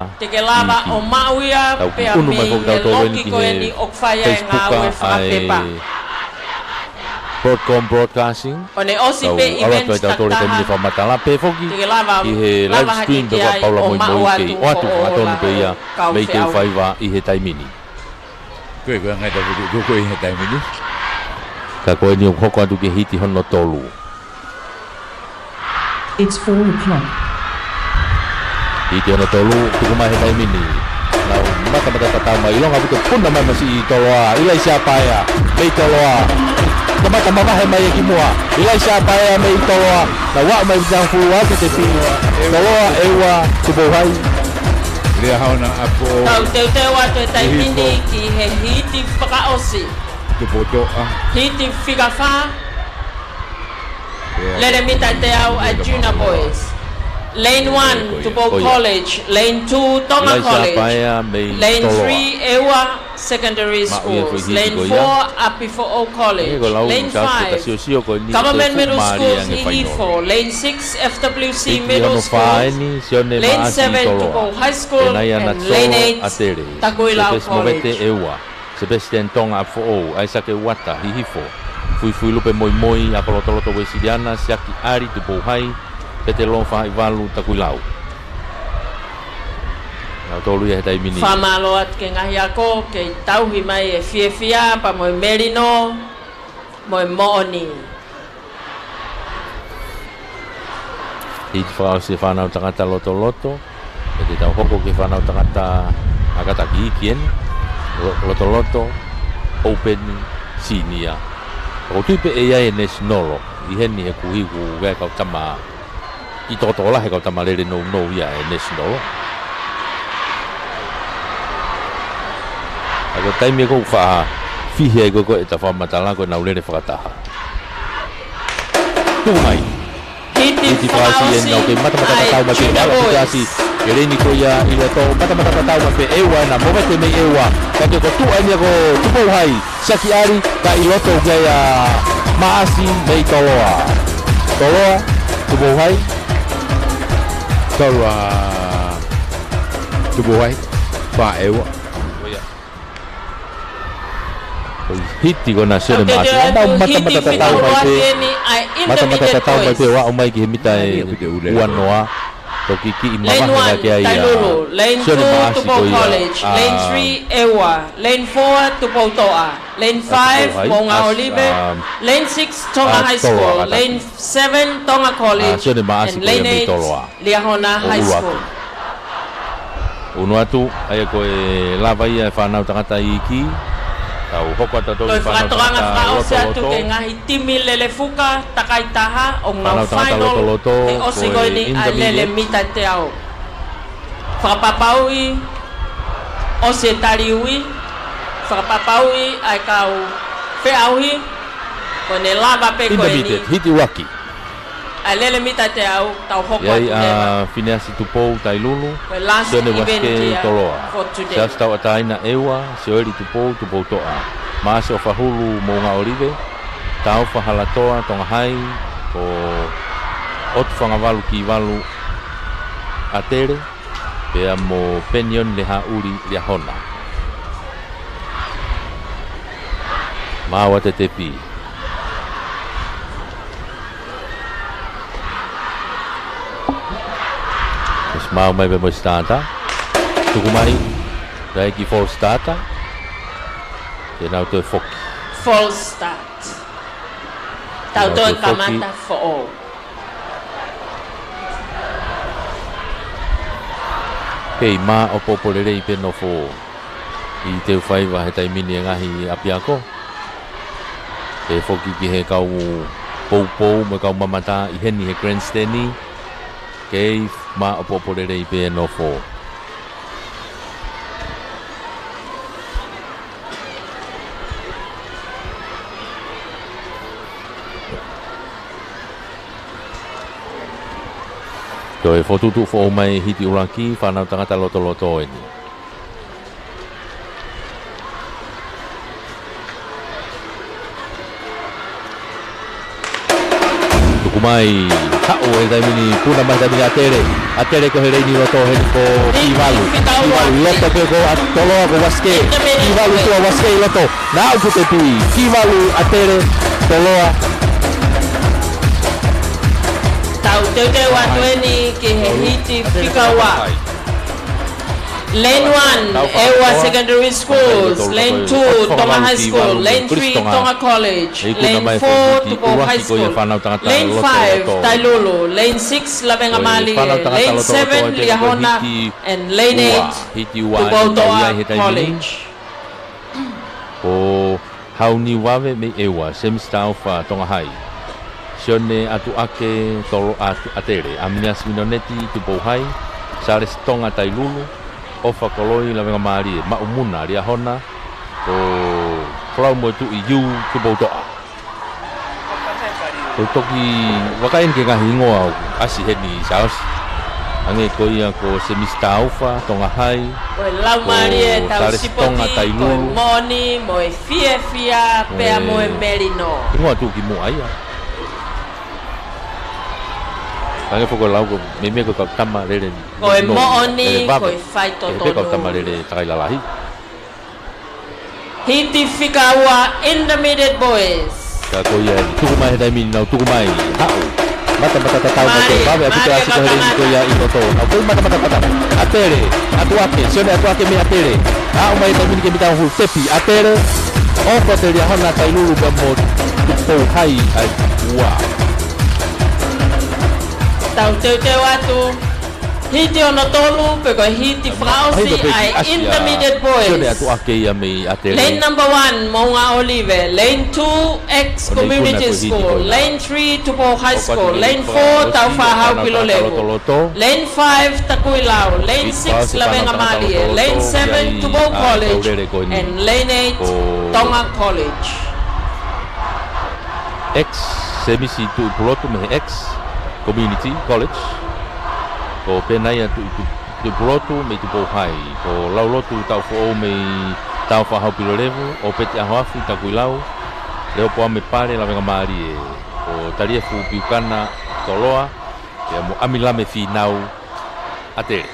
Te ke lava o mauia pe a me e loki ko e ni okfaya e ngā ue whakapepa. Broadcom Broadcasting. O ne osi pe events taktaha. Te ke lava live stream hiki ai Paula o Moi maua Moi tu o atu o atonu pe ia kau me te whiau. whaiva i he taimini. Koe ngai ta ko i he taimini. Ka koe ni o hoko atu ke hiti hono tolu. It's 4 o'clock. Hiti hono tolu tuku mai he taimini. Nau mata tatau mai ilonga buto puna mai masi i toloa. Ila i siapa ya me i toloa. Kamata mamahe mai e ki mua. Ila i siapa ya me i toloa. Na wa mai jang fulu atu te pino. Toloa ewa tubo hai. Ria hauna apo. Tau te watu e taimini ki he hiti whakaosi. Tubo toa. Hiti whikawha. Lere mita te au a Junior Boys. Lane 1, Tupo College. Lane 2, Tonga College. Lane 3, Ewa Secondary Schools. Lane 4, Apifo'o College. Lane 5, Government Middle Schools, Ihifo. Lane 6, FWC Middle Schools. Lane 7, Tupo High School. And Lane 8, Takuila College. Sebastian Tonga Apifo'o, Aisake Wata, Ihifo. Fui lupe moi moi, apolotoloto Wesiliana, Siaki Ari, Tupo Hai. Pete long fa ivalu takuilau. Nau tolu ia he taimini. Whamalo at ke ngahi ako, ke tauhi mai e fia pa moi merino, moi mooni. Hiti whakao se whanau tangata loto. Pete tau hoko ke whanau tangata akata ki ikien. Loto, open, senior. O tuipe e ia e nesnolo. Iheni he kuhiku gai kau tama. I totola he kau tamalere no ia e national. Ako taimi ko fa fihe ko e ta fa matala ko na ulere whakataha. Tumai. Hiti whasi e nau ke mata tau ma ke ala kasi. E reini ko ia i le to mata tau ma pe ewa na mo te me ewa. Ka ke ko tu ani ko tupo hai. Saki ari ka i loto ga ia maasi me toloa. Toloa tupo hai. Tolua tubo hai pa ewa. Hiti ko na sere mas. Mata tau mai pe wa o mai ki mita e uanoa. Toki ki mama na ke ai. Lane 2 Tupo College, Lane 3 Ewa, Lane 4 Tupo Toa, Lane 5 Monga Olive, Lane 6 Tonga High School, Lane 7 Tonga College, and Lane 8 Liahona High School. Unu atu ai ko e lava ia whanau tangata iki. Tau hoko ata tō whakatoanga whakaose atu ke ngahi timi lele fuka takai taha o ngau final te osigoni a lele mita te au. Whakapapaui, ose tariui, whakapapaui ai kau whiauhi, ko ne lava pe koe ni. Hiti waki. A lele mita te au, tau hoko atu nema. Iai whineasi tupou tai lulu, last event here for today. Sias tau ataina ewa, se oeri tupou toa. Maase o whahulu mo ngā orive, tau whahalatoa tonga hai, ko otu whangawalu ki walu atere, pea mo penion le hauri lia hona. Māua te tepi. Mau mai mo starta. Tuku mai. Dai ki false starta. E nau te foki. False start. Tau toi kamata for all. Pei ma o popolere i peno fo. I te whaiva he taimini e ngahi apiako. E foki ki he kau pou me kau mamata i heni he grandstandi. Kei ma o popolere i pe no fo. Ko e fotutu fo mai hiti uranki whanau tangata loto eni. Tuku Kumai hao e taimini puna mai taimini atere ko hele ni roto he ko Kivalu loto pe ko atoloa ko waske Kivalu to waske loto na ku te pi Kivalu atere toloa tau te watu ni ki he hiti fikawa Lane 1, Ewa Secondary Schools. Lane 2, Tonga High School. Lane 3, Tonga College. Lane 4, Tupo High School. Lane 5, Tailulu. Lane 6, Labenga Mali. Lane 7, Liahona. And Lane 8, Tupo Toa College. O hauni wawe me Ewa, semester alpha Tonga High. Sione atu ake tolo atu atere. Amnias minoneti Tupo High. Sales Tonga Tailulu. Ofa koloi la venga mari ma umuna ria hona o flau mo tu iu ku botoa o toki wakain ke ngahingo au asi heni saos ange ko ia ko semester alpha Tonga High o lau mari tau sipoti ko moni mo fia pe mo merino ngo tu ki mo ai Ange foko lau ko me ko tama rere ko e mooni ko e fai toto ko tama rere tai lalahi Hiti Fikawa Intermediate Boys ka ko ia tu mai dai min nau tu mai hao mata tau ko babe aku tu asi ko rere ko ia ito na ko mata atere atuake sione atuake me atere hao mai dai min ke bita hu tepi atere o ko te ria hona tai lulu ba mo tu hai ai wa Tau te watu hiti ono tolu pe ko hiti frausi ai Intermediate Boys. Lane number 1 Mounga Olive, Lane 2 X Community School, Lane 3 Tupo High School, Lane 4 Taufa Haupilo Levu, Lane 5 Takuilau, Lane 6 Labenga Mali, Lane 7 Tupo College, and Lane 8 Tonga College. X semisi tu Pulotu me X Community College ko penai tu Pulotu me tu High ko laulotu tau fo me tau fa Haupilo Levu o peti ahoafi Takuilau leo po me pare la venga mari o taria fu piukana toloa ya mo amilame finau atere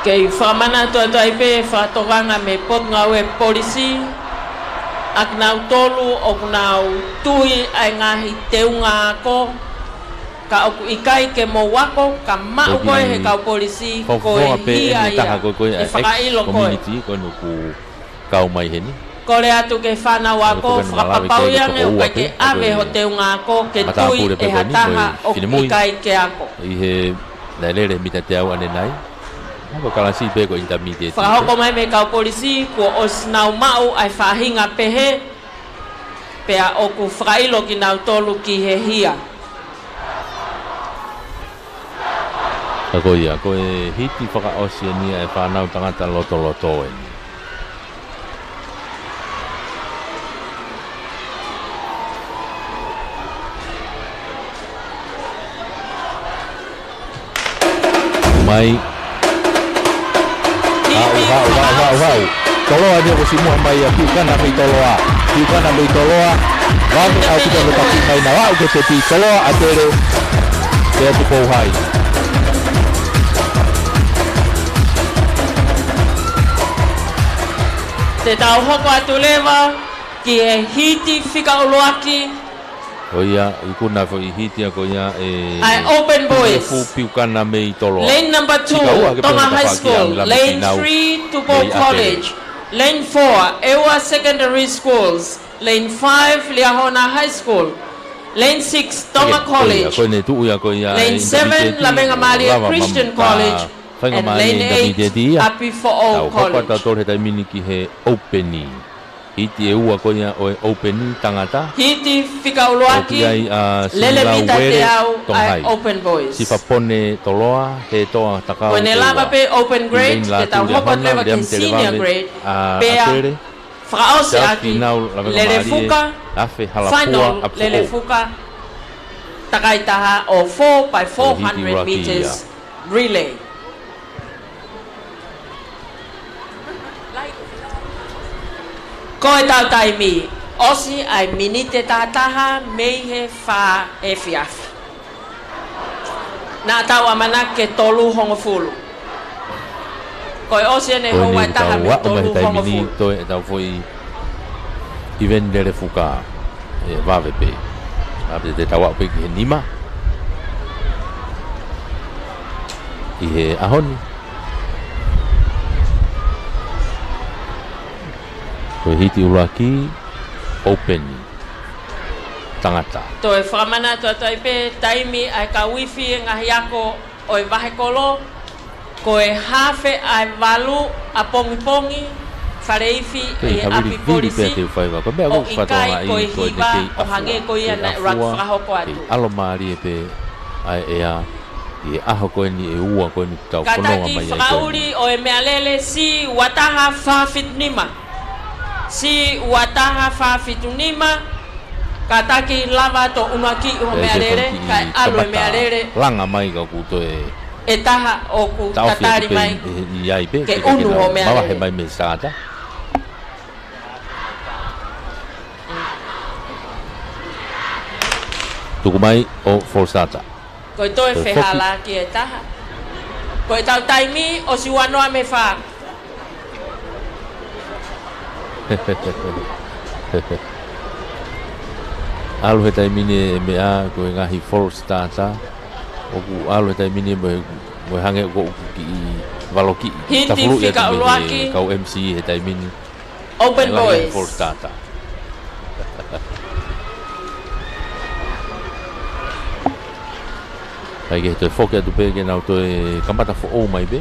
Kei whamana tuai pe whatoganga me pot ngau e polisi ak nau tolu o nau tui ai ngahi teunga ako ka oku ikai ke mo wako ka mau koe he kau polisi koe hia ia e whakailo koe ko nuku kau mai heni kore atu ke whana wako whakapapau ia me o kai ke ave ho teunga ako ke tui e hataha oku ikai ke ako ihe lelere mita te au ane nai Ako kalasi pe ko intermediate. Whakahoko mai me kau polisi ko osnau mau ai whahinga pehe pea oku whakailo ki nau tolu ki he hia. Ako ia, ko e hiti whakaosia nia e whanau tangata loto e. Mai Wow. Toloa dia ko simu ambai aku kan ambai toloa. Bukan ambai toloa. Wami aku dah letak main awak ke tepi toloa atere. Dia tu High. Te tau hoko atu lewa ki e hiti whika uluaki. Oh iya, iku na fo hiti ako ia I Open Boys. Piukana me toloa. Lane number 2 Tonga High School, Lane 3 Tupo College, Lane 4 Ewa Secondary Schools, Lane 5 Liahona High School, Lane 6 Tonga College, Lane 7 Labenga Mali Christian College, and Lane 8 Happy for All College. Hiti e ua koia o Open tangata. Hiti whika uluaki lele mita te au ai Open Boys. Si whapone toloa he toa takau. Koe ne lava pe Open Grade, te tau hoko lewa ki Senior Grade, pea whakaose aki lele fuka, final lele fuka, takai taha o 4x400 meters relay. Ko e tau taimi, osi ai minite tātaha mei he wha e whiawhi. Nā tau amana ke tolu hongo fulu. Ko e osi ene hou ai taha me tolu hongo fulu. Toi e tau foi i vendere fuka e vave pe. Ape te tau ape ki he nima. I he ahoni. Ko hiti uraki open tangata. To e whamana to pe taimi ai ka wifi ngahi ako o e wahe kolo. Ko e hafe ai walu a pongi whareifi e api polisi. O i kai ko e hiwa o hange ko ia na rak whahoko atu. Alo maari e pe ai ea i aho koe ni e ua koe ni tau whanonga mai ai koe. Kataki whauri o e mea lele si wataha whawhit nima. Si wataha whawhitu nima, kataki lava to unaki o mea lere, kai alo e mea lere. Langa mai ka kuto e taha o ku tatari mai ke unu o mea lere. Mawahe mai me sāta. Tuku mai o Forsata. Ko e toe whehala ki e taha. Ko e tau taimi o si wanoa me wha. Alu he taimini e mea ko e ngahi Forsata. O ku alu he taimini mo hange ko ki valoki. Hiti whika uruaki. Kau MC he taimini. Open Boys. Forsata. Ai ke te foke atu pe ke nau toe kamata fo o mai be.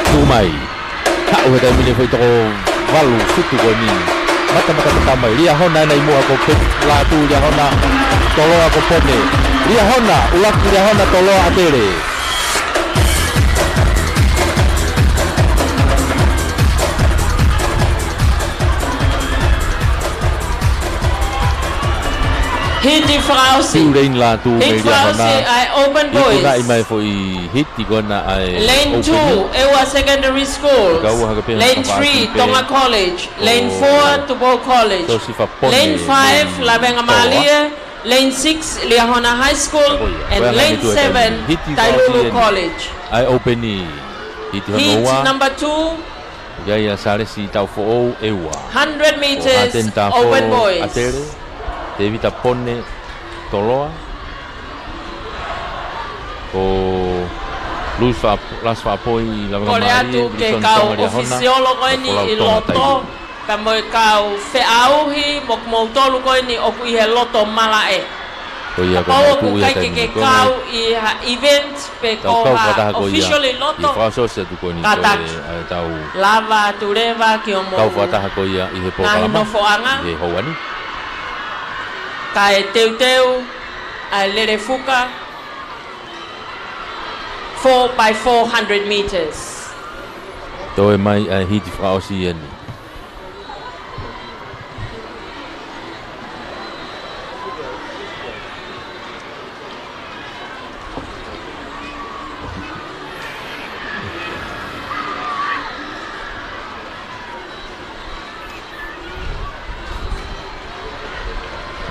Tu mai. Ha o ta mine foi toko valu sutu ko ni. Mata mai ria hona nei mo ko pe la tu ria hona tolo ko pone. Ria hona ulak ria hona tolo atere. Hiti Frausi. Hiti Frausi ai Open Boys. Iko mai foi hiti kona ai Lane 2 Ewa Secondary School. Lane 3 Tonga College. Lane 4 Tupo College. Lane 5 Labenga Malia. Lane 6 Liahona High School. And Lane 7 Tailulu College. Ai Open hiti Heat number 2. Gaya sare si tau fo Ewa. 100 meters Open Boys. Devita pone toloa o luz las vapoi la Coreatu ke kau ofisiolo koe ni i loto ka mo kau feauhi mok mo tolu koe ni o kui he loto mala e o ku kai ke kau i event pe ko officially loto katak lava tureva ki o mo kau fataha ko ia i he programa i he hoani Kai teu a lere fuka 4 by 400 meters. Toi mai a hiti Frausi en.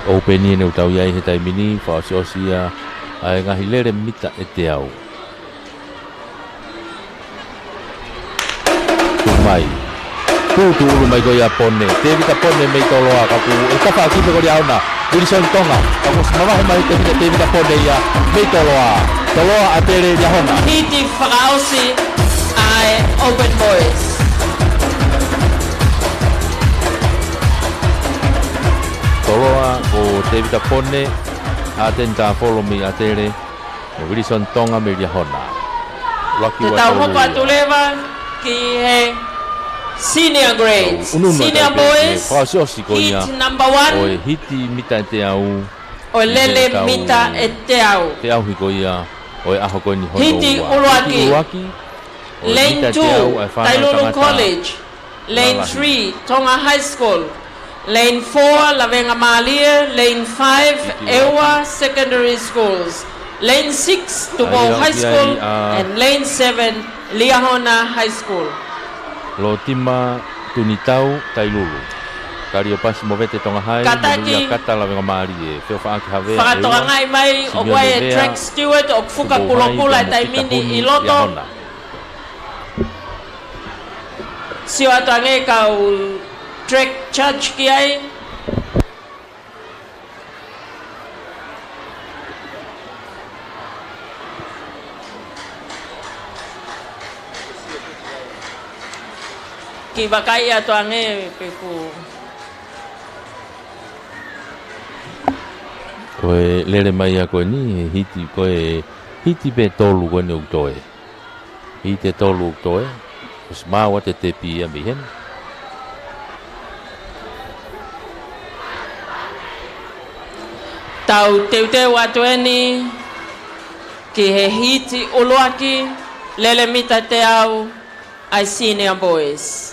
Open ni no tau iai he taimini Frausiosia ai ngahi lere mita e te au. Mai. Tu mai ko ia pone. Te vita pone mai toloa ka pu. E ka fa ki ko ia ona. Wilson Tonga. Ka ko sama mai te vita pone ia mai toloa. Toloa atere ia hona. Hiti Frausi ai Open Boys. Toloa o te vita pone atenta follow me atere. Wilson Tonga me ia hona. Te tau hoko atu leva ki he senior grades, senior boys, heat number 1. Oi hiti mita te au. Oi lele mita e te au. Te au hiko ia. Oi aho koe ni hono. Hiti Uluaki. Lane 2, Tailulu College. Lane 3, Tonga High School. Lane 4, Lavenga Malia. Lane 5, Ewa Secondary Schools. Lane 6, Tupo High School. And Lane 7, Liahona High School. Lo tima tunitau tailulu. Kario pas movete tonga hai. Kataki. Kata la venga mari e. Feo faaki have. Whakatoa ngai mai o koe track steward o fuka kulokula e taimini i loto. Sio atange kau track charge ki ai. Ki bakai atange peku. Koe lere mai a koe ni hiti koe hiti pe tolu koe ni uktoe. Hiti tolu uktoe. Os maua te te pia mi hen. Tau teu atu eni ki he hiti uluaki lele mita te au ai senior boys.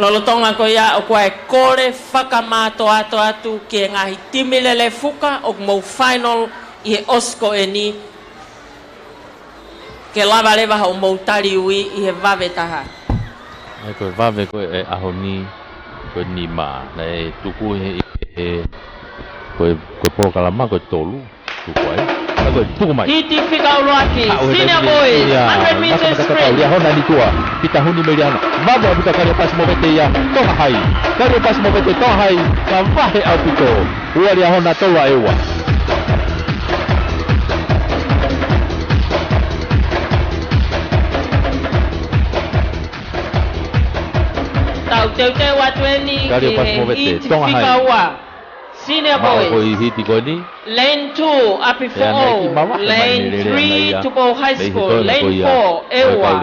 Lolotonga ko ia o koe kore whakamato atu ki ngahi timilele fuka o mo final i he osko eni ke lava lewa o mo tari ui i he vave taha. Ai koe vave koe e aho ni koe ni maa. Na e tuku koe porokalama koe tolu. Tuku ai. Koe tuku mai. Hiti whika uruaki. Senior boys. 100 meters sprint. Ia hona ni tua. Pita huni me liana. Vave a pita kario pas movete ia. Toha hai. Kario pas movete toha hai. Ka vahe au pito. Ua lia hona tola ewa. Tau teu atu eni ki he hiti whika ua. Senior boys. Hiti koe ni. Lane 2, Api 4, Lane 3, Tupo High School, Lane 4, Ewa,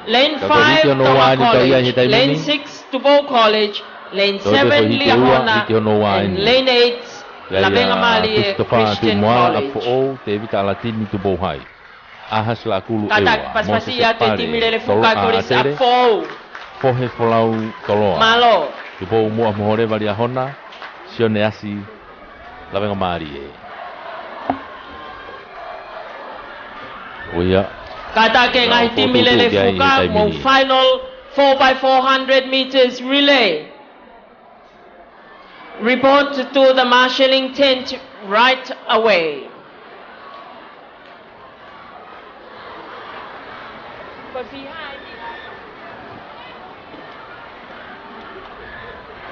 Lane 5, Tonga College, Lane 6, Tupo College, Lane 7, Liahona, and Lane 8, Lavenga Mali Christian College. Te evita latini Tupo High. Ahas la kulu Ewa. Katak paspasi ya te timilele fuka kuris a 4. Fohe folau toloa. Malo. Tupo umua mohore Liahona, sione asi Lavenga Mali Oia. Katake ngahi timilele fuka mo final 4x400 meters relay. Report to the marshalling tent right away.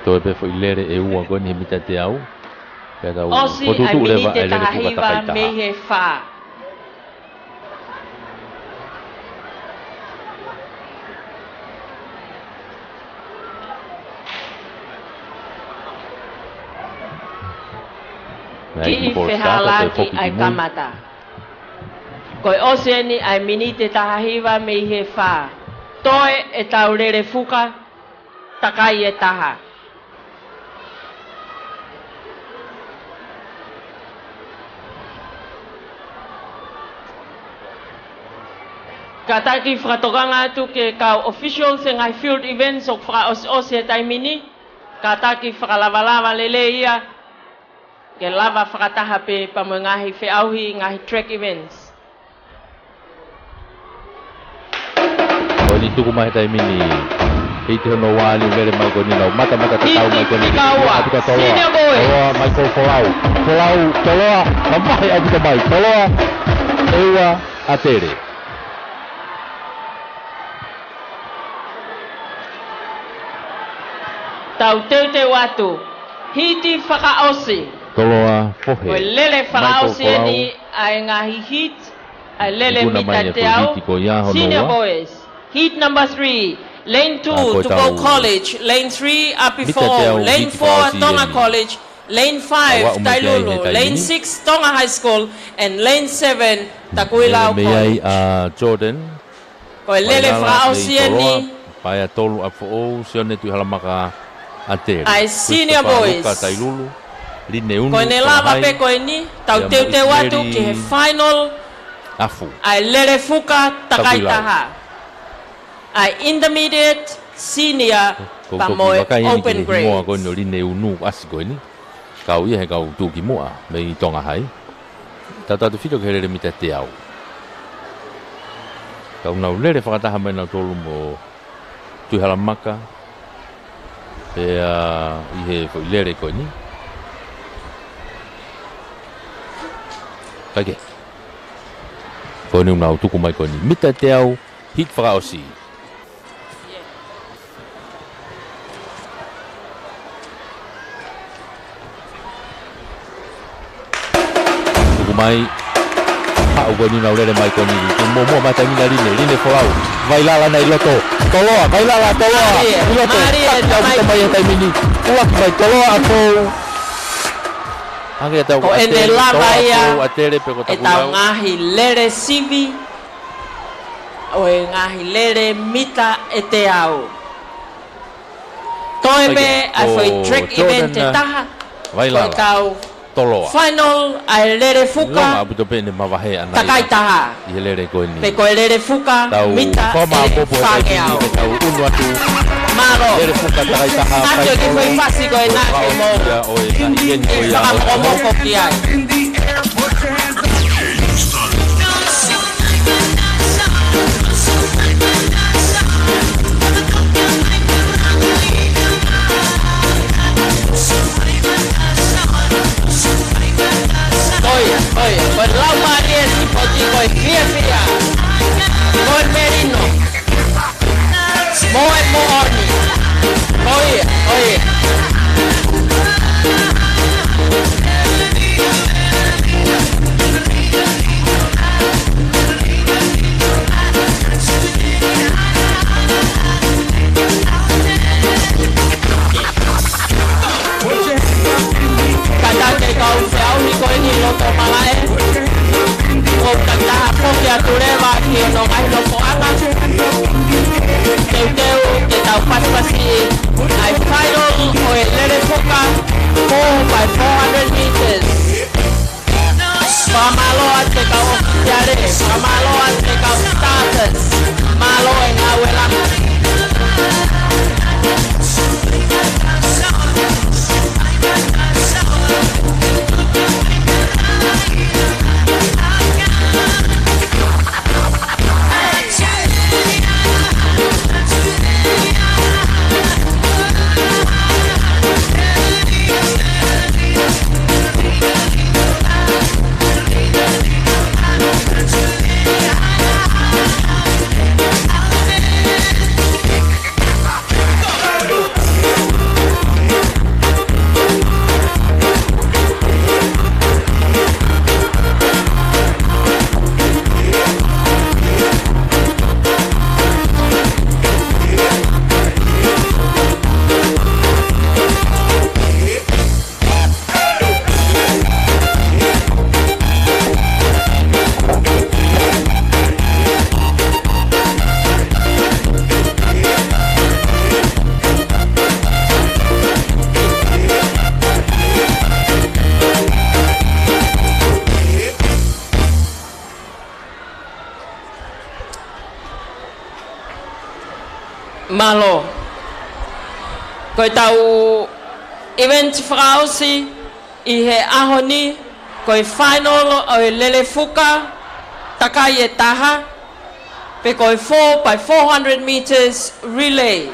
Toi pe foi lere e ua koe ni mita te au. Osi ai mini te tahiwa mehe wha. Ki i whehalaki ai kamata. Koe ose ai mini te tahiwa mehe wha. Toe e taurere fuka, takai e taha. Kataki whakatokanga atu ke kau officials e ngai field events o whakaose e taimini. Kataki whakalawalawa lele ia. Ke lava whakataha pe pamo ngahi whiauhi ngahi track events. Ni tuku mai taimini. Hei te hono wāli vere mai koni lau. Mata tatau mai koni. Hiti Senior boys. Toloa mai ko folau. Folau, toloa. Mamahe apita mai. Toloa. Ewa atere. Tau te watu. Hiti whakaosi. Toloa fohe. Koe lele whakaosi ni ai ngahi hit. Ai lele mita te au. Senior boys. Heat number 3, Lane 2, Tupo College, Lane 3, Api 4, Lane 4, Tonga College, Lane 5, Tailulu, Lane 6, Tonga High School, and Lane 7, Takuilau College. Jordan. Koe lele whakaosi ni. Paia tolu a fo'ou, sione tu halamaka atere. Ai senior boys. Tailulu, line unu. Koe ne lava pe koe ni, tau te watu ki he final. Afu. Ai lele fuka takai taha. Ai intermediate, senior, pamoe open grade. Moa koe no line unu asi koe ni. Kau ia he kau tuki moa, me i tonga hai. Tata tu whito ke here mita te au. Kau nau lere whakataha mai nau tolu mo Tuihalamaka. I he lere koe ni. Kake. Koe ni nau tuku mai koe ni. Mita te au, hit whakaosi. Tuku mai. Hau koe ni nau lere mai koe ni. Mua mai taimina rine whakau. Vai lala nei loto. Toloa, vai lala, toloa. Loto, tak mai mai taimini. Uak mai toloa ako. Ko ene lava ia e tau ngahi lere sivi o e ngahi lere mita e te au. Toeme a foi track event e taha ko tau final a lere fuka takai taha pe ko lere fuka mita e whake au. Maro Nacho que foi fácil ko e nake mo e whakamomoko ki ai. Oye, pues la María es hipotico y fia. Moi merino. Moi mooni. Oye. Kata ke kau feu ni ko ni loto malae. O kata ko ya tureva ki no mai no ko anga. Teu te tau pasi I final o lere foka 4 by 400 meters. Pamalo ate kau oficiare, pamalo ate kau starters. Malo en awela. Malo. Koe tau event whakausi I he ahoni koe final o e lele fuka takai e taha pe koe 4 by 400 meters relay.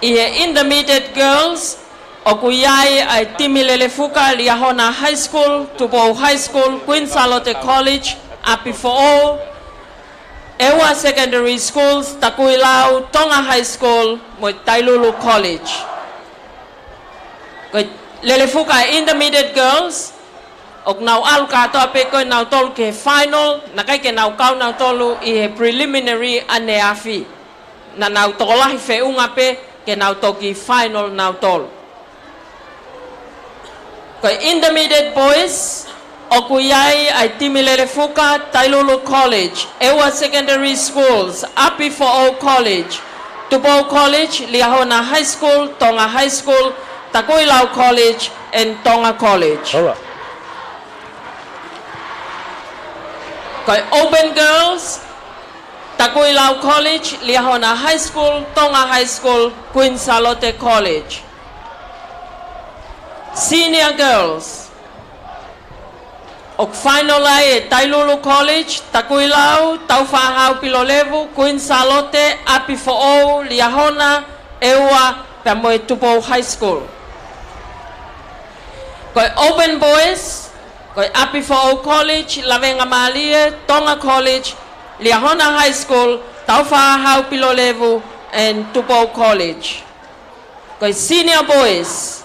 I he intermediate girls o kuyai ai timi lele fuka Liahona High School, Tupou High School, Queen Charlotte College, Api for all. Ewa Secondary Schools, Takuilau, Tonga High School, mo Tailulu College. Lelefuka intermediate girls, ok nau alu kato ape koe nau tolu ke final, nakai ke nau kau nau tolu I he preliminary ane afi. Na nau tolahi feunga pe ke nau toki final nau tolu. Koe intermediate boys, Okuyai ai timi Lelefuka, Tailulu College, Ewa Secondary Schools, Api for All College, Tupou College, Liahona High School, Tonga High School, Takuilau College, and Tonga College. All right. Koi open girls, Takuilau College, Liahona High School, Tonga High School, Queen Charlotte College. Senior girls, Ok final ai e Tailulu College, Takuilau, Taufahau Pilolevu, Queen Salote, Api Fo'ou, Liahona, Ewa, Pamoe Tupou High School. Koi Open Boys, koi Api Fo'ou College, Lavenga Malie, Tonga College, Liahona High School, Taufahau Pilolevu, and Tupou College. Koi Senior Boys,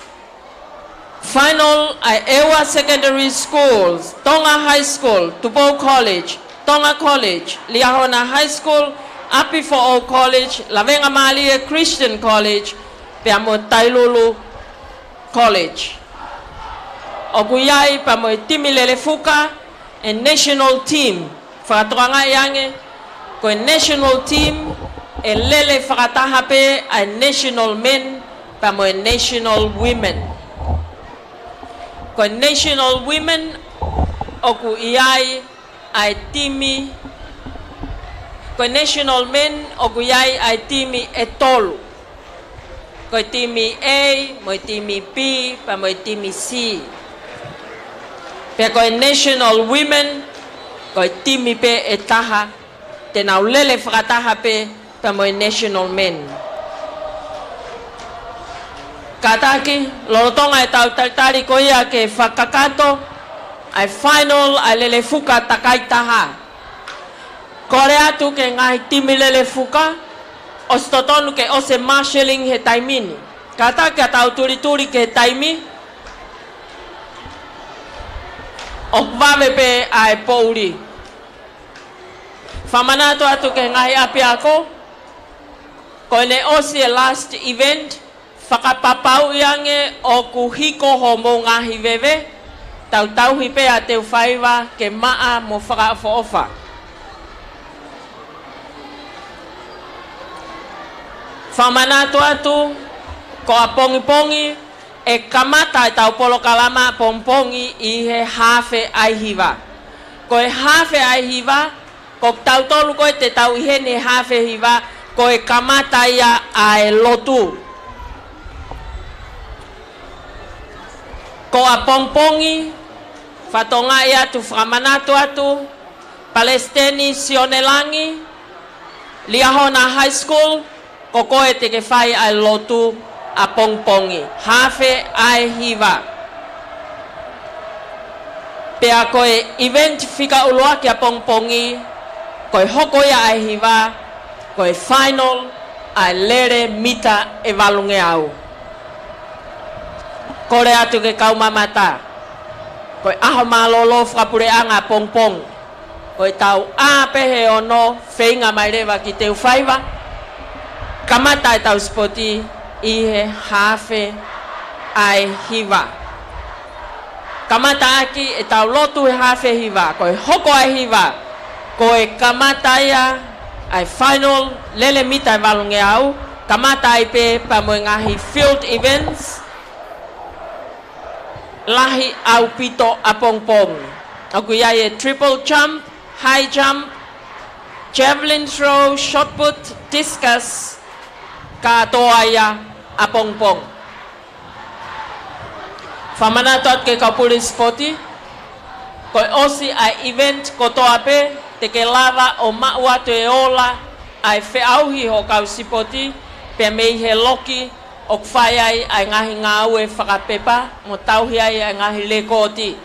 final at Ewa Secondary Schools, Tonga High School, Tupou College, Tonga College, Liahona High School, Api Fo'ou College, Lavenga Malie Christian College, Peamo Tailulu College. Oguyai Pamo Timi Lelefuka and National Team. Fakatuanga yange ko National Team e lele fakatahape a National Men Pamo National Women. Ko National Women oku iai ai timi ko National Men oku iai ai timi etolu ko timi A mo timi B pa mo timi C pe ko National Women ko timi pe etaha te na ulele frataha pe pa mo National Men kataki lolotonga e tau tari ko ia ke whakakato ai final ai lele fuka takai taha. Kore atu ke ngahi timi lele fuka o stotonu ke ose marshalling he taimini. Kataki a tau turi ke taimi o vave pe ai pouri. Whamanato atu ke ngahi api ako ko ne osi e last event whakapapau iange o kuhiko ho mo ngahi vewe, tau hipe a teu whaiwa ke maa mo whakafoofa. Whamanato atu, ko a pongi e kamata e tau polo kalama pongpongi i he hawhe aihiwa. Ko e hawhe aihiwa, ko tau tolu koe te tau ihene hawhe hiwa, ko e kamata ia a e lotu. Ko a pongpongi, whatonga ia tu whamanato atu, Palestini Sionelangi, Liahona High School, ko koe te ke whai ai lotu a pongpongi. Hawhe ai hiwa. Pea koe event whika uloa ki a pongpongi, koe hoko ia ai hiwa, koe final ai lere mita e walunge au. Kore atu ke kaumamata. Koe aho malolo whapureanga pongpong. Koe tau apehe ono whainga mai rewa ki teu whaiwa. Kamata e tau spoti i he hawhe ai hiwa. Kamata aki e tau lotu he hawhe hiwa. Koe hoko ai hiwa. Koe kamata ia ai final lele mita e walunge au. Kamata ai pe pamoe ngahi field events. Lahi au pito a pongpong. Aku ia triple jump, high jump, javelin throw, shot put, discus, katoa ia a pongpong. Whamanatot ke kapuli spoti, koe osi ai event kotoa pe, te ke lava o maua te ola, ai whiauhi ho kau sipoti, pe mei he loki, o kwhai ai ai ngahi ngā ue whakapepa, mo tauhi ai ai ngahi le kōti.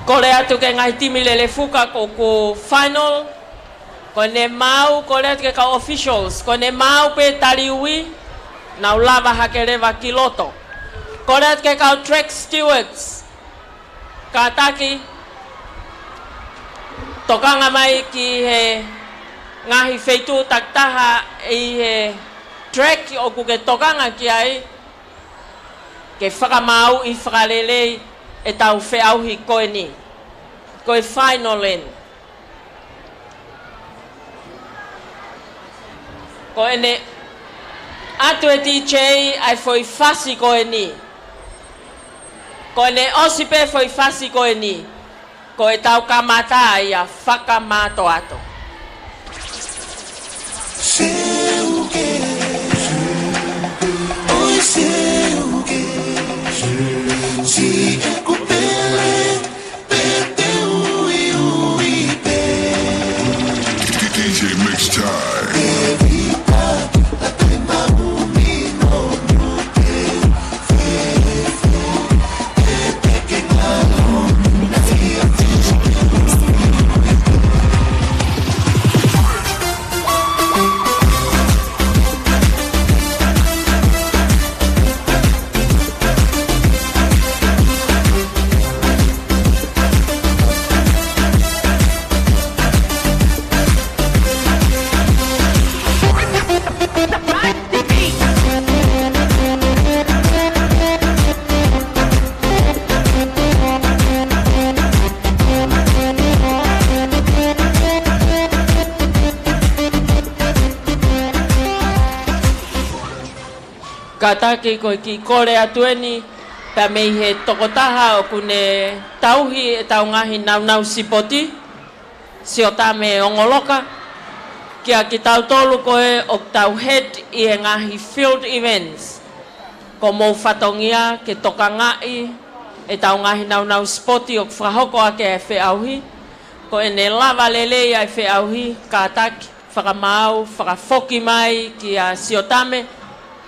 Kore atu ke ngahi timi lele fuka ko ku final, ko ne mau, kore atu ke ka officials, ko ne mau pe tari ui, na ulava hake rewa ki loto. Kore atu ke ka track stewards, ka taki, tokanga mai ki he ngahi feitu taktaha i he track o ku ke tokanga ki ai ke whakamau i whakalele e tau whiauhi koe ni. Koe final in. Koe ne atu e DJ ai foi fasi koe ni. Koe ne osipe foi fasi koe ni. Ko e tau kamata ia whakamato ato. Kataki ko ki kore atueni pa mei he tokotaha o kune tauhi e taungahi nau sipoti si o tame ongoloka kia ki tautolu koe o tau head i e ngahi field events ko mou whatongia ke toka ngai e taungahi nau sipoti o whahoko ake e whiauhi ko e ne lava lelei ai whiauhi kataki whakamau whakafoki mai ki a si o tame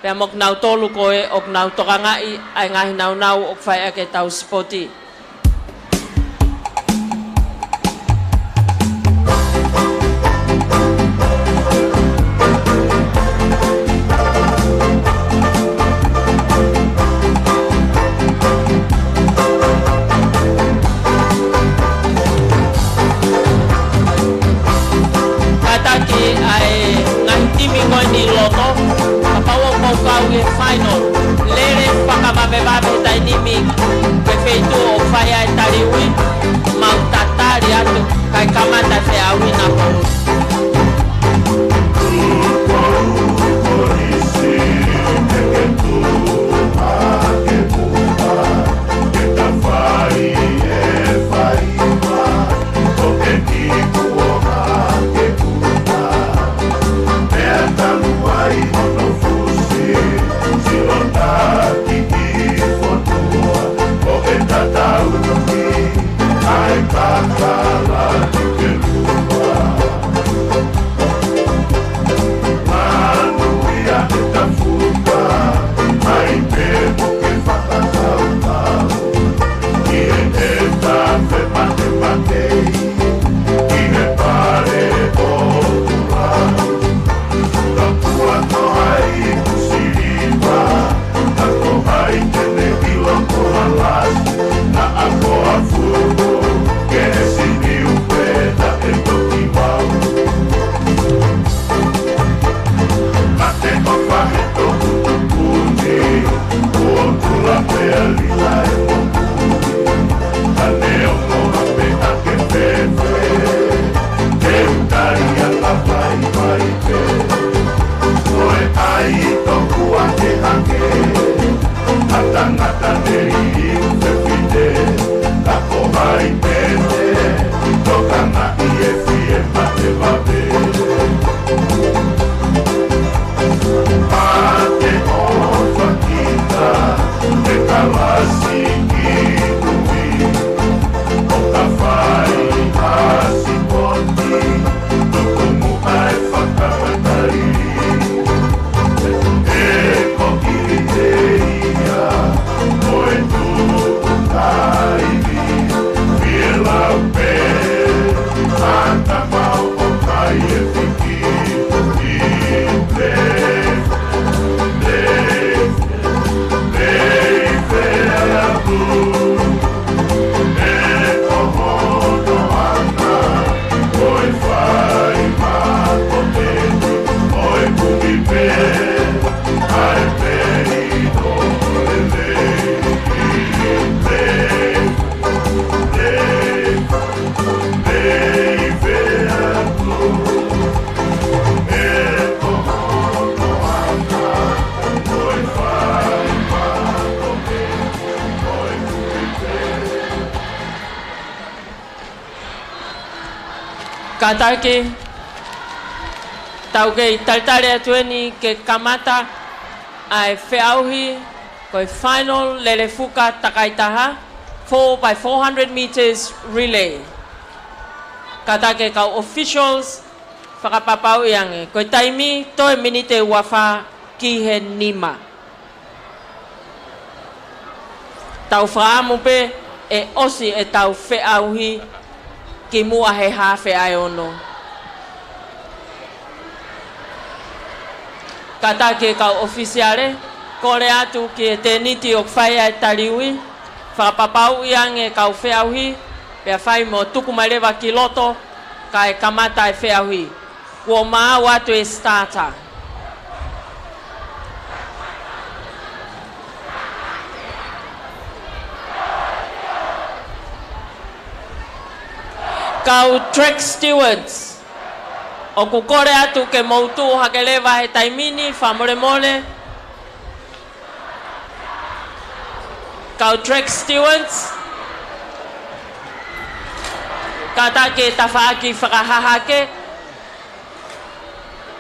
pea mok nau tolu koe ok nau toka ngai ai ngahi nau ok whai ake tau sipoti. Kataki ai ngahi timi ngoe ni loto kau e final lere whakamamewawe tai nimi ke wheitu o whaia e tariui mau tatari atu kai kamata te aui na poru. Kataki tau kei taltare atueni ke kamata ai Feauhi koi final Lelefuka Takaitaha 4x400 meters relay. Katake kau officials whakapapau iange. Koi taimi toi minute wafa kihe nima. Tau whaamu pe e osi e tau Feauhi ki mua he hawhe ai ono. Katake kau ofisiare, kore atu ki e te niti o whaia e tariui, whakapapau iange kau Feauhi, pia whai mo tukumalewa ki loto, ka e kamata e Feauhi. Kua maa watu e starter. Kau track stewards, o kukore atu ke moutu hakelewa he taimini, whamore mole. Kau track stewards, kata ke tawhaaki whakahahake,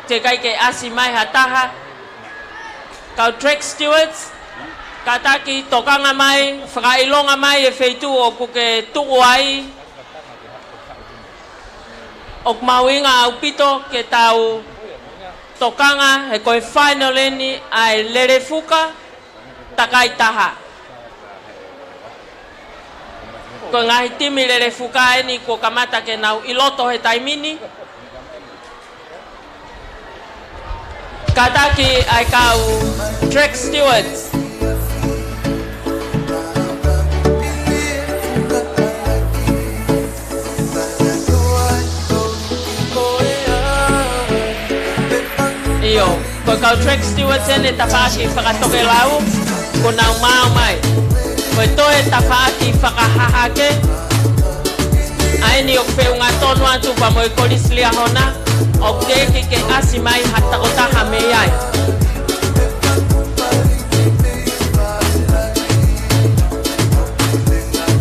te kai ke asi mai hataha. Kau track stewards, kata ki tokanga mai, whakailonga mai e wheitu o kuke tuku ai, ok mauinga au pito ke tau tokanga he koe final eni ai Lelefuka Takaitaha. Ko ngahi timi Lelefuka eni ko kamata ke nau iloto he taimini. Kataki ai kau track stewards. Iyo, ko kau track stewards ene tawhaaki whakatoke lau, ko nau mau mai. Ko toe tawhaaki whakahahake, aeni o whiunga tonu atu pa moi kolislia hona, o keki ke asi mai hatakotaha me ai.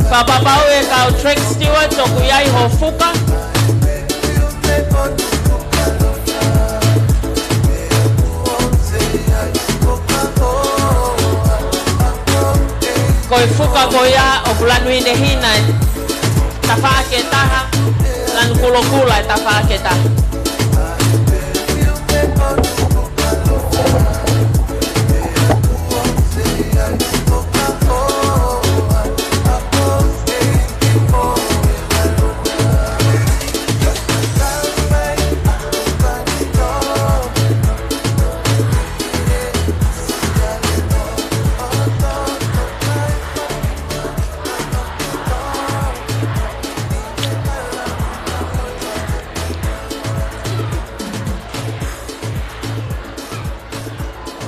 Papapau e kau track stewards o kuyai ho fuka, koi fuka koia o kulanui ne hina tawhaake taha, lan kulokula e tawhaake taha.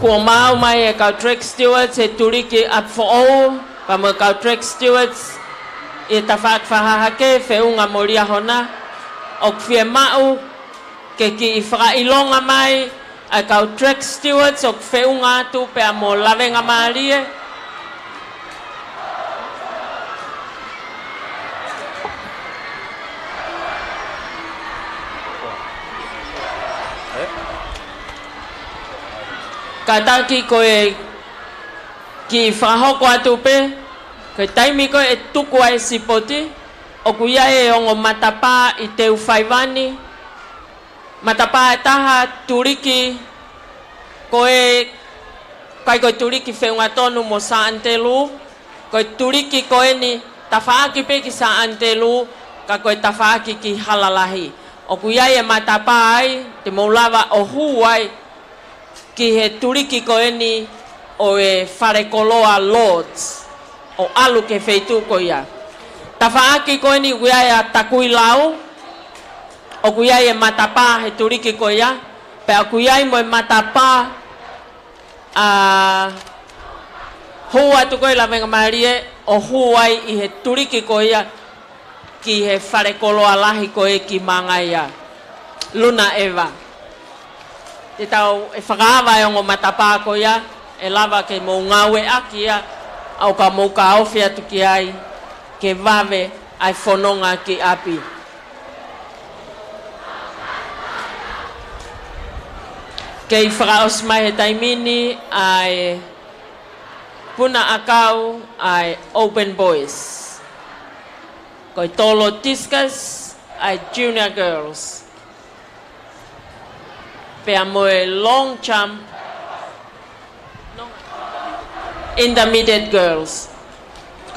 Kua mau mai e kau track stewards e turiki up for all, pa mo kau track stewards e tawhaak whahahake whiunga moria hona, o kwhia mau ke ki i whakailonga mai a kau track stewards o whiunga atu pe a mo lawenga maarie. Kataki koe ki whahoko atu pe, koe taimi koe e tuku ai sipoti, o kuia e ongo matapa i teu whaiwani, matapa e taha turiki, koe kai koe turiki whiunga tonu mo Sa Antelu, koe turiki koe ni tawhaaki pe ki Sa Antelu, ka koe tawhaaki ki Halalahi. O kuia e matapa ai, te maulawa o hu ai, ki he turiki koe ni o e Wharekoloa Lords, o alu ke wheitu ko ia. Tawhaaki koe ni kuia e a takui lau, o kuia e matapa he turiki ko ia, pe a kuia e mo e matapa hua tu koe la venga marie, o huai i he turiki ko ia, ki he Wharekoloa lahi koe ki manga ia. Luna Eva. Te tau e whakaawa e ongo matapa ko ia, e lava ke mou ngawe aki ia, au ka mou ka awhi atu ki ai, ke wawe ai whanonga ki api. kay whakaos mai he taimini ai puna akau ai Open Boys. Koi tolo tiskas ai Junior Girls. Pea moe long jump Intermediate Girls.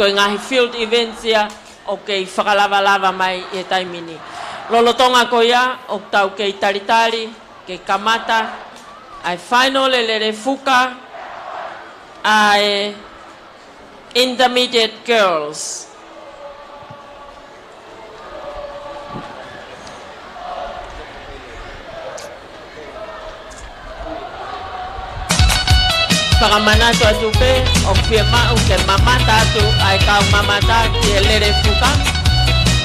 Koi ngahi field events ya okay whakalava-lava mai e taimini. Lolotonga ko ia o tau kei taritari ke kamata ai final e lere fuka ai Intermediate Girls. Para manato atupe o firma o que mamata tu ai kau mamata ki lere fuka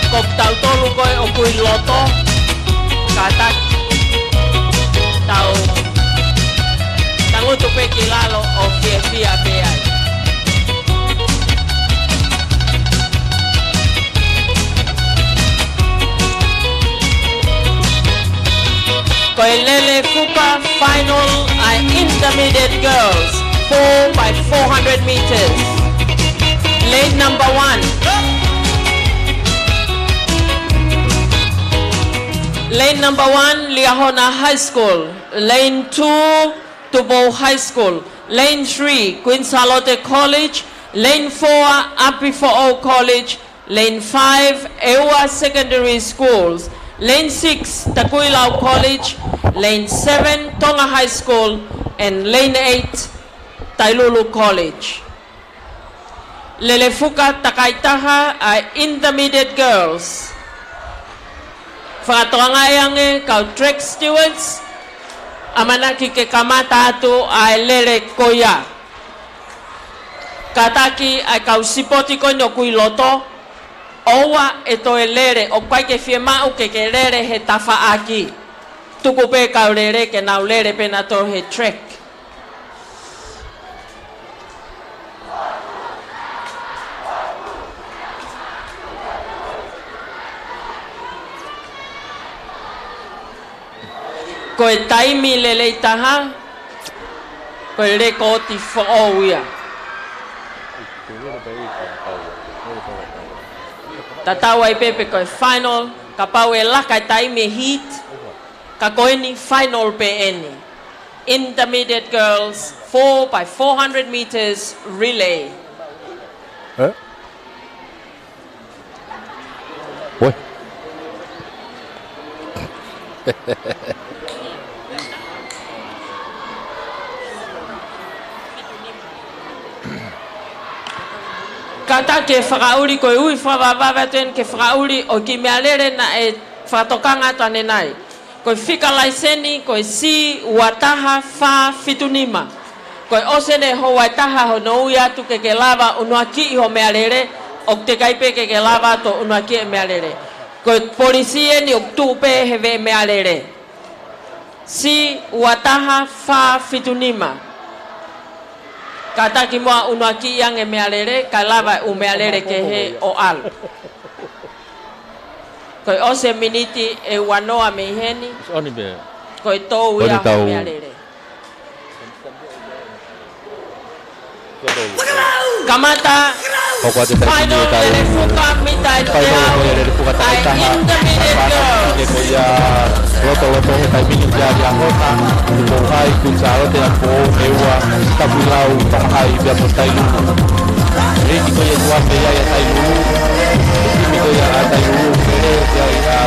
kop tau tolu koi o kui loto kata tau tangu tupe ki lalo o fia pe ai koi lele fuka final ai Intermediate Girls 4 by 400 meters. Lane number 1. Lane number 1, Liahona High School. Lane 2, Tubo High School. Lane 3, Queen Charlotte College. Lane 4, Api4O College. Lane 5, Ewa Secondary Schools. Lane 6, Takuilau College. Lane 7, Tonga High School. And Lane 8, Tailulu College. Lelefuka takaitaha ay Intermediate Girls. Whakatoangayange kau track stewards. Amanaki ke kamata atu ay lele koya. Kataki ay kau sipoti konyo kui loto. Owa eto e lere o pai ke fiema u ke lere he tafa aki. Tukupe kau lere ke nau lere penato he track. Koe taimi lele taha, koe reko ti whaoia. Tatau ai pepe koe final, ka pau e laka taimi heat, ka koe ni final pe eni. Intermediate Girls 4 by 400 meters relay. Eh? Oi. Kata ke whakauri koe ui whawawawea tuen ke whakauri o ki mea lere na e whakatokanga tane nai. Koe whika laiseni, koe si wataha wha fitunima. Koe osene ho waitaha ho no ui atu ke lava unua ki ho mea lere, o te kaipe ke lava to unua ki e mea lere. Koe polisie ni o tupe hewe mea lere. Si wataha wha fitunima. Kata ki mua unua ki yang e mea lere, ka lava u mea lere ke he o al. Koe ose miniti e wanoa me heni, koe tau ia ho mea lere. Kamata, final lere fuka mita e te au, ai Intermediate Girls. Loto he taimini kia Liahona, Tupohai, Queen Charlotte, Api4O, Ewa, Takuilau, Tonghai, Biamo Tailulu. Riki ko ia tuape ia ia Tailulu, Riki ko ia Tailulu, Kere, ia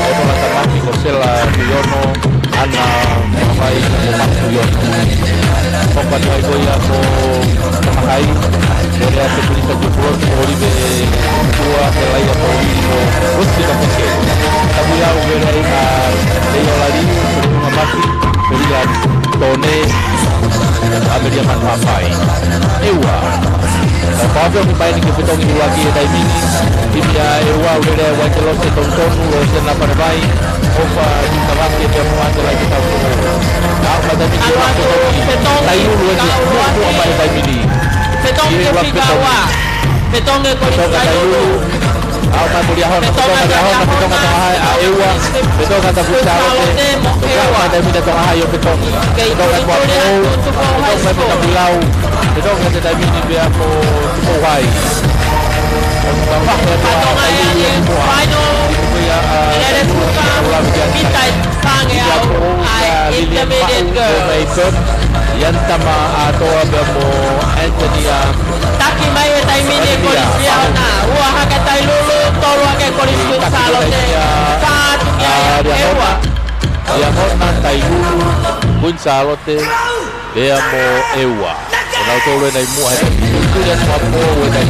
Ebola Tamaki, Kosela, Tuyono, Ana, Tonghai, Momak Tuyono. Pompa ni ko ia ko Tonghai, Kere ate kulisa Tupuros, Oribe, Tua, Kelaya, Oribo, Rusti Kapeke. Takuilau, Kere, Leio Lari, Perunga Maki, Peria Tone, Ameria Manpapai. Ewa. Papa mi pai ni ke petongi lagi dai mini. Dia ewa ure wa ke lo se tontonu lo se na parbai. Opa di tawaki ke mo ande lagi tau. Apa tadi ke petong. Tai lu ni ku apa dai mini. Petong ke fikawa. Petong ke ko tai lu. Au mai mulia hona petonga dia hona petonga tonga hai a eua petonga ta futsalo te eua ta mina tonga hai o petonga petonga kwa o petonga ta bilau petonga te dai mini bia mo tupo hai petonga ya final ele fuka kita sange au ai intermediate girls yan tama atoa mo Anthony taki mai e tai mini polisia na ua haka tai lulu tolu haka polisi salo te satu ya ewa ya hona tai lulu kun salo te dia mo ewa na tolu na mu ha tu dia mo mo we dai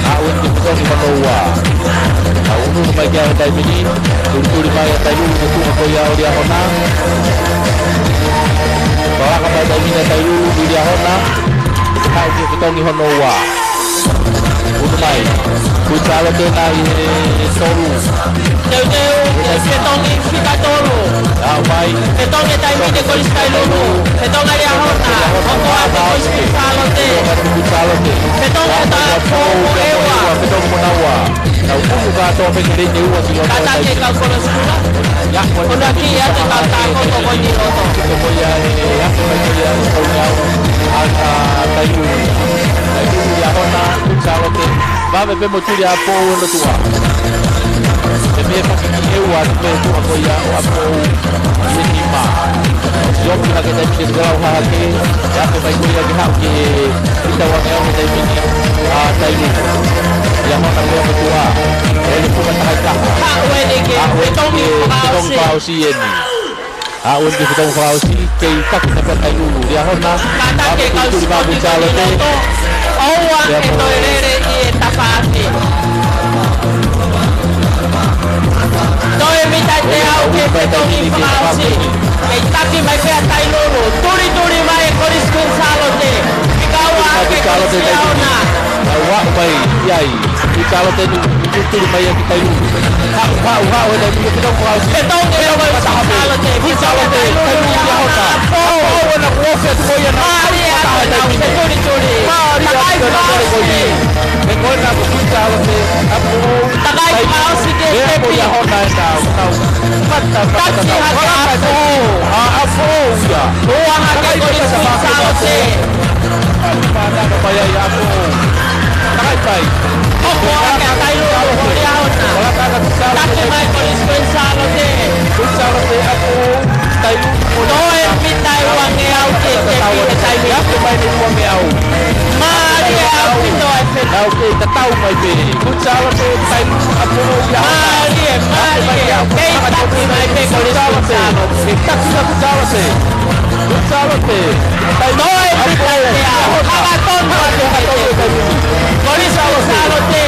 a un ti ko mo wa a unu mai ya tai mini tu mai tai lulu tu ko ya dia hona Bawa kapal tadi na tayo dia hona. Kau kita ni hono wa. Unai. Kucalo te na tolu. Teu petong kita tolu. Mai. Petong e tai mini kolis tai lulu. Petong ya hona. Ongo ate kolis kucalo te. Petong e ta po ewa. Petong monawa. Kau pun ka to pengiri ni wa si hono. Kata ke kau kolis kula. Ya, ona ki ya te kata ko to ko ni loto. Ko ya ya ko ya aka tayu. Tayu ya hona kucalo te. Va be mo tulia po no tua. Me fa que eu acho que tu apoia o apoio de ma. Eu que na que tem que dar o haque, já que vai cuidar de haque. Então o meu tem que a tayu. Ya hona mo tua. Ele foi para cá. Tong pausi ini. Aun di tong pausi ke tak dapat tayu. Ya hona. Kata ke kau di babu calo te. Owa eto ere i tapati. Doi mita te au ke petong i pausi. Ke taki mai pe tai lulu. Turi mai koris kun salo te. Kau ke koris yauna. Wa mai yai. Kalau tadi itu lumayan kita ini. Hak ada di petong pausi. Petong e mai salo te. Salo te. Tayu ya hona. Oh, na kuofe tu ya na. Turi. Takai pausi. Mengona salo te. Apo. Takai pausi ke tepi. Ya hona na. Mata. Taksi hati Apo ya. Uang hati koris kun salo te. Mana kaya ya apo. Takai. Opo haka tayo yauna. Taki mai koris kun salo te. Salo te apo. Tayu. Doe mitai uang e au ke tepi ke tayo. Ya ke mai ni uang au. Mari au pito e pito. Okay, tatau mai be. Salo te tayu apo ya. Mari. Kei taki mai pe koris kun salo. Taksi salo te. Salo te. Doe mitai te au. Haka tondo te. Koris kun salo te.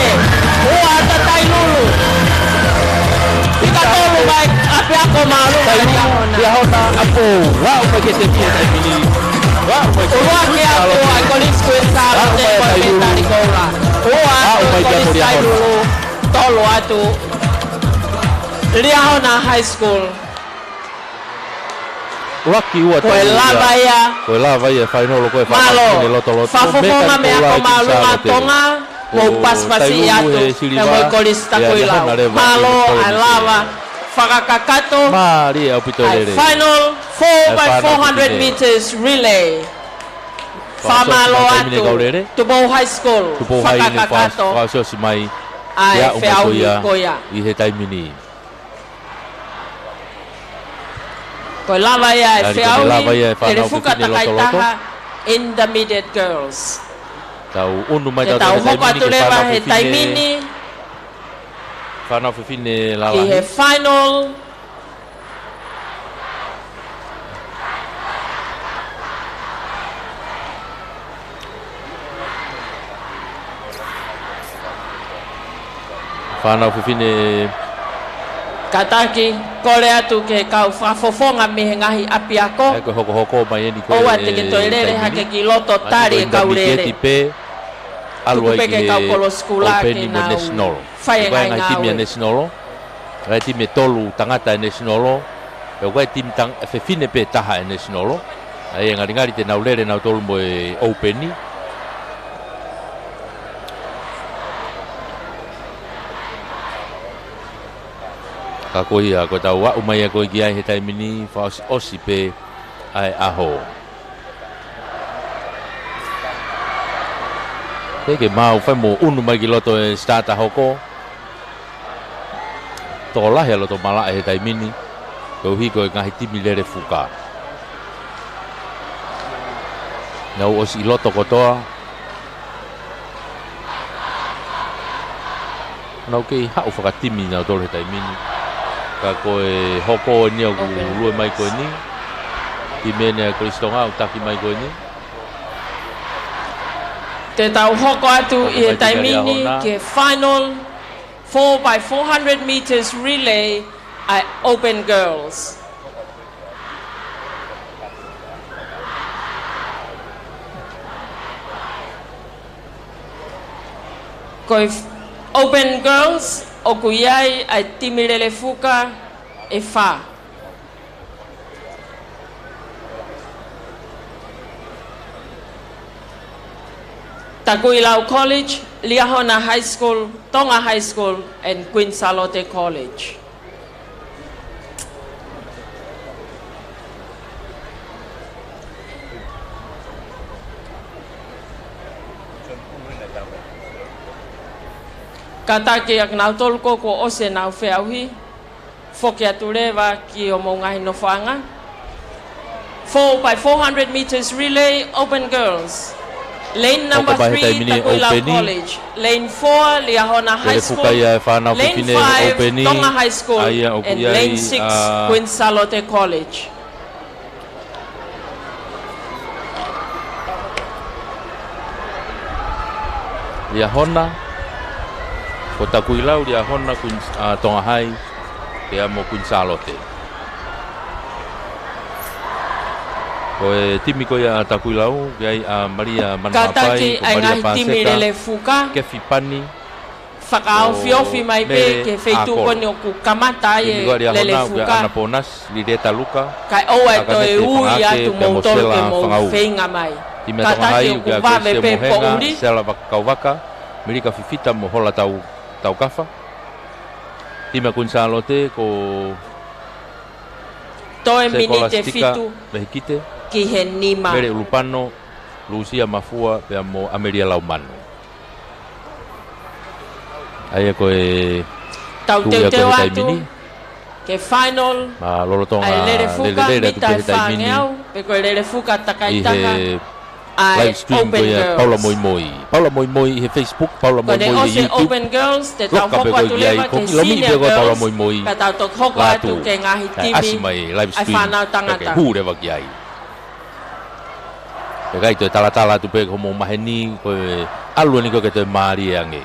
Ua tatai lulu. Ika tolu mai api ako malu. Ya hona apo. Wao mai ke te pia tai mini. Wao mai. Ua ke aku ai koris kun salo te ko pita di kola. Ua koris tai lulu. Tolu atu. Liahona High School. Lucky ua Koe lava ia. Koe lava ia final ko e Malo. Fafofonga me ako malu matonga. Mo paspasi atu. E mo kolis takoi lau. Malo ai lava. Whakakakato. Mari au pitolere. Final 4x400 meters relay. Whamalo atu. Tupo High School. Tupo hai ni Whakakakato. so si mai. Ai whiau ni koia. I he taimini. Koe lava ia e whiau lava ia e ni. whanau E fuka whiwhine takai loto-loto. taha. Intermediate girls. Tau unu mai Te tau hoka tu rewa he taimini. Whanau whiwhine la Ki he final. Whanau whiwhine Kataki, kore atu ke kau whafofonga me he ngahi api ako. Ai ko hoko mai ni ko. Oa te ke toirere hake ki loto tari e kau rere. Alua Tukupe ke kau kolo skula ke nau whae ngai timia ngawe. national. Rai tim tolu tangata national. E wai tim tang fefine pe taha national. Ai ngari te nau rere nau tolu mo open ni. Ka koe a koe tau wa'u mai a koe ki ai he taimini wha osi pe ai aho. Ke mau whai mo unu mai ki loto e stata hoko. Tō lahe loto mala e he taimini. Kau hiko e ngahi timi lere fuka. Ngau osi loto kotoa. Nau kei hau whakatimi nau tolu he taimini. Ka koe hoko ni au lue mai koe ni. Ti mene a Kristonga au taki mai koe ni. Te tau hoko atu i he taimini ke final 4x400 meters relay at Open Girls. Koe Open Girls o kuiai ai timirele fuka e wha. Takuilau College, Liahona High School, Tonga High School, and Queen Charlotte College. Katake ak nautolko ko ose nau feauhi, foki aturewa ki o maungahi no whanga. 4x400 meters relay, Open Girls. Lane number 3, Takuilau College. Lane 4, Liahona High School. Lane 5, Tonga High School. And Lane 6, Queen Charlotte College. Liahona. Ko Takuilau Liahona Tonga High. Ke amo Queen Charlotte. Ko e timi ko ia Takuilau ai a Maria Manapai ko Maria Paseka ke Fipani whakao fiofi mai pe ke feitu koni o ku kamata e lele fuka ana ponas Lireta Luka kai oa to e ui atu montol ke mo feinga mai kataki o ku vave pe po uri sela vakauwaka Mirika Fifita mo hola tau kafa Tima Queen Charlotte ko toe minite fitu Mehikite ki he nima. Mere Ulupano, Lucia Mafua, pe amo Ameria Laumano. Aia koe tau teu teu atu, ke final, ma lolotonga lele fuka, mita e whangeau, pe koe lele fuka takaitaka, ai Open Girls. Paula Moi he Facebook, Paula Moi he YouTube. Kone Open Girls, te tau hoko atu lewa ke Senior Girls, ka tau tok hoko atu ke ngahi timi, ai whanau tangata. Hure waki ai. E kai to tala tu pe como maheni ko alu ni ko ke te mari ange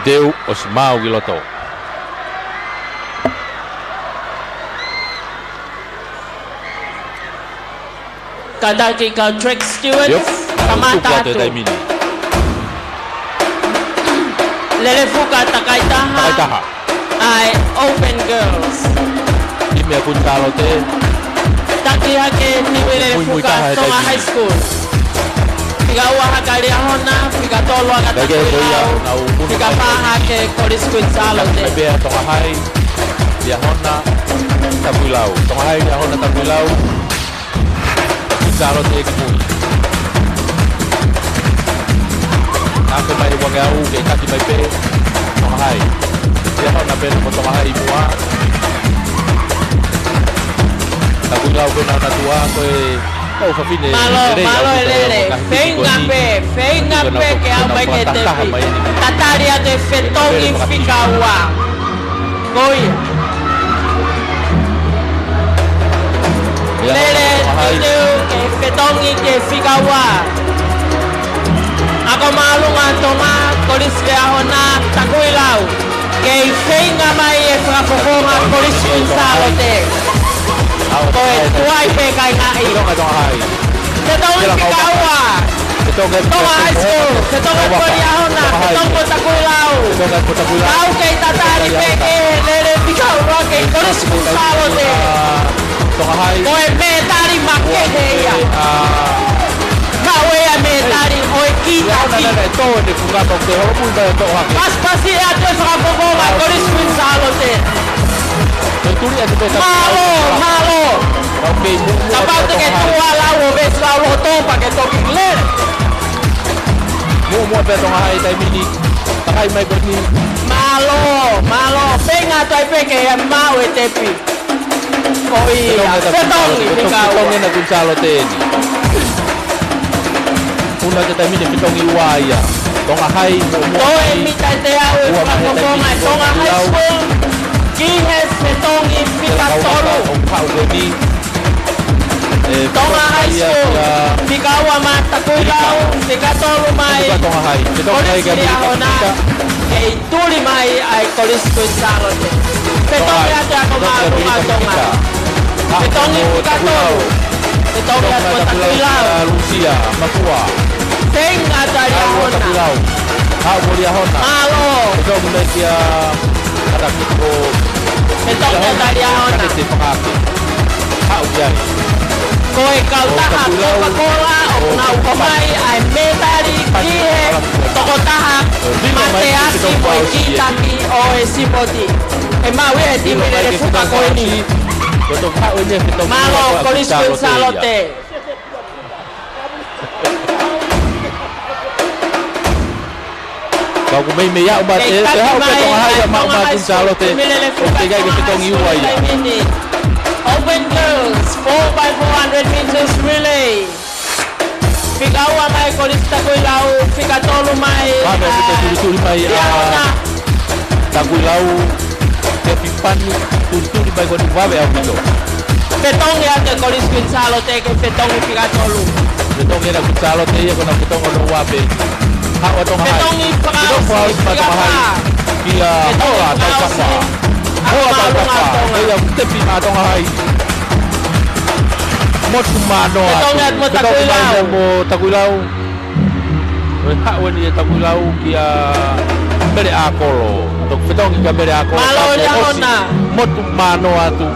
Teu os mau giloto Kadaki ka track stewards, kamata atu. Lele fuka takaitaha, ai Open Girls. Ime Queen Charlotte. Taki hake niwe lele fuka Tonga High School. Figa ua haka Liahona, figa tolo haka Takuilau, figa paha ke College Queen Charlotte. Bea Tonga High, Liahona, Takuilau. Tonga High, Liahona, Takuilau. Charlotte e Kimui. Nake mai wange au ke taki mai pe Tonga High. Liahona pe mo Tonga High mua. Takuilau pe na tua koe o fafine. Malo elele. Feinga pe ke au mai ke tepi. Tataria de fetongi fikaua. Goia. Lele tinu ke fetongi ke fikaua. Ako malunga Tonga College Liahona Takuilau. Ke feinga mai e whakapokonga College Queen Charlotte. Koe tuai pe kai ngai. Tonga High. Fetongi fikaua. Tonga High School, ke tonga Poliahona, ke tonga Takuilau. Kau ke tatari peke, lele pikau roke, koris kusalo te. Tonga High. Koe me tari make heia. Kau ea me tari, oe kita ki. Toa ni kungato te hopunda e toa hake. Pas-pasi ea te whakapokoma, koris kusalo te. Malo. Tapau te ke tua lau o ves lau o topa ke toki lere. Mua pe tonga hai tai mini. Takai mai berni. Malo. Penga tai peke e mau e tepi. Oia, petongi pikau. Petongi na kunsalo teni. Una ke tai mini petongi uaia. Tonga hai mua. Toe mita te au e whakakonga tonga high school. Kihes petongi pikatolu. Pau ni. Tonga high school. Pikawa mata kuilau. Pikatolu mai. Tonga hai. Kolis Poliahona. Kei tuli mai ai kolis kuisarote. Petongi ate ako maarunga tonga. Petongi pikatolu. Petongi ate mata kuilau. Lucia, Papua. Teng ate Poliahona. Poliahona. Malo. Petongi mekia. Ada kiko. Petongi ate Poliahona. Kanete pangake. Hau jai. Koe kau taha Coca-Cola o nau komai ai metari kihe toko taha mate asi koe kitaki o e sipoti. E mau e timi nere fuka koe ni. Malo kolis kunsalote. Kau kumei me ya umat e te hau pe tonga hai ma umat kunsalote. Te kai ke petongi uai ya. Open girls, 4x400 meters relay. Pikawa mai kolista kuilau, pikatolu mai. Mana kita turi mai takuilau ke pipani turi mai ko wawe au pito. Petong ya ke kolis kunsalo te ke petong pikatolu. Petong ya kunsalo te ya kona petong ono wabe. Ha wa tong hai. Petong hai. Kia hola tau kapa. Hola tau kapa. Ya tepi ma tong hai. Motu mano. Takuilau. Ha wani takuilau kia mere akolo. Tok petong kia mere akolo. Malo ya ona. Motu mano atu.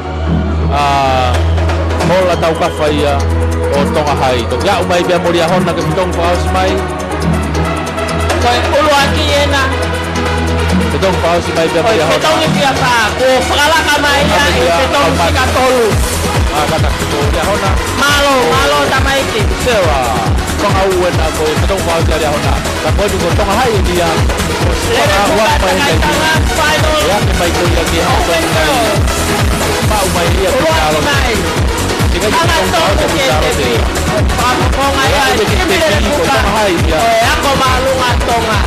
Hola tau kafa ia o tonga hai. Tok ya umai bia moria hona ke petong paus mai. Koe ulu aki ena. Petong paus mai bia moria hona. Petong kia pa. Ko whakalaka mai ya petong pikatolu. Kata kita dia hona. Malo tamai ki. Sewa. Tonga uwen ako petong paus dia hona. Tako di ko tonga hai dia. Lele buka tengah final. Ya ke mai ko dia ki ha. Pa umai dia kalau mai. Jika kita tahu kita Tonga ya, ini lele buka. Ako malu ngatonga.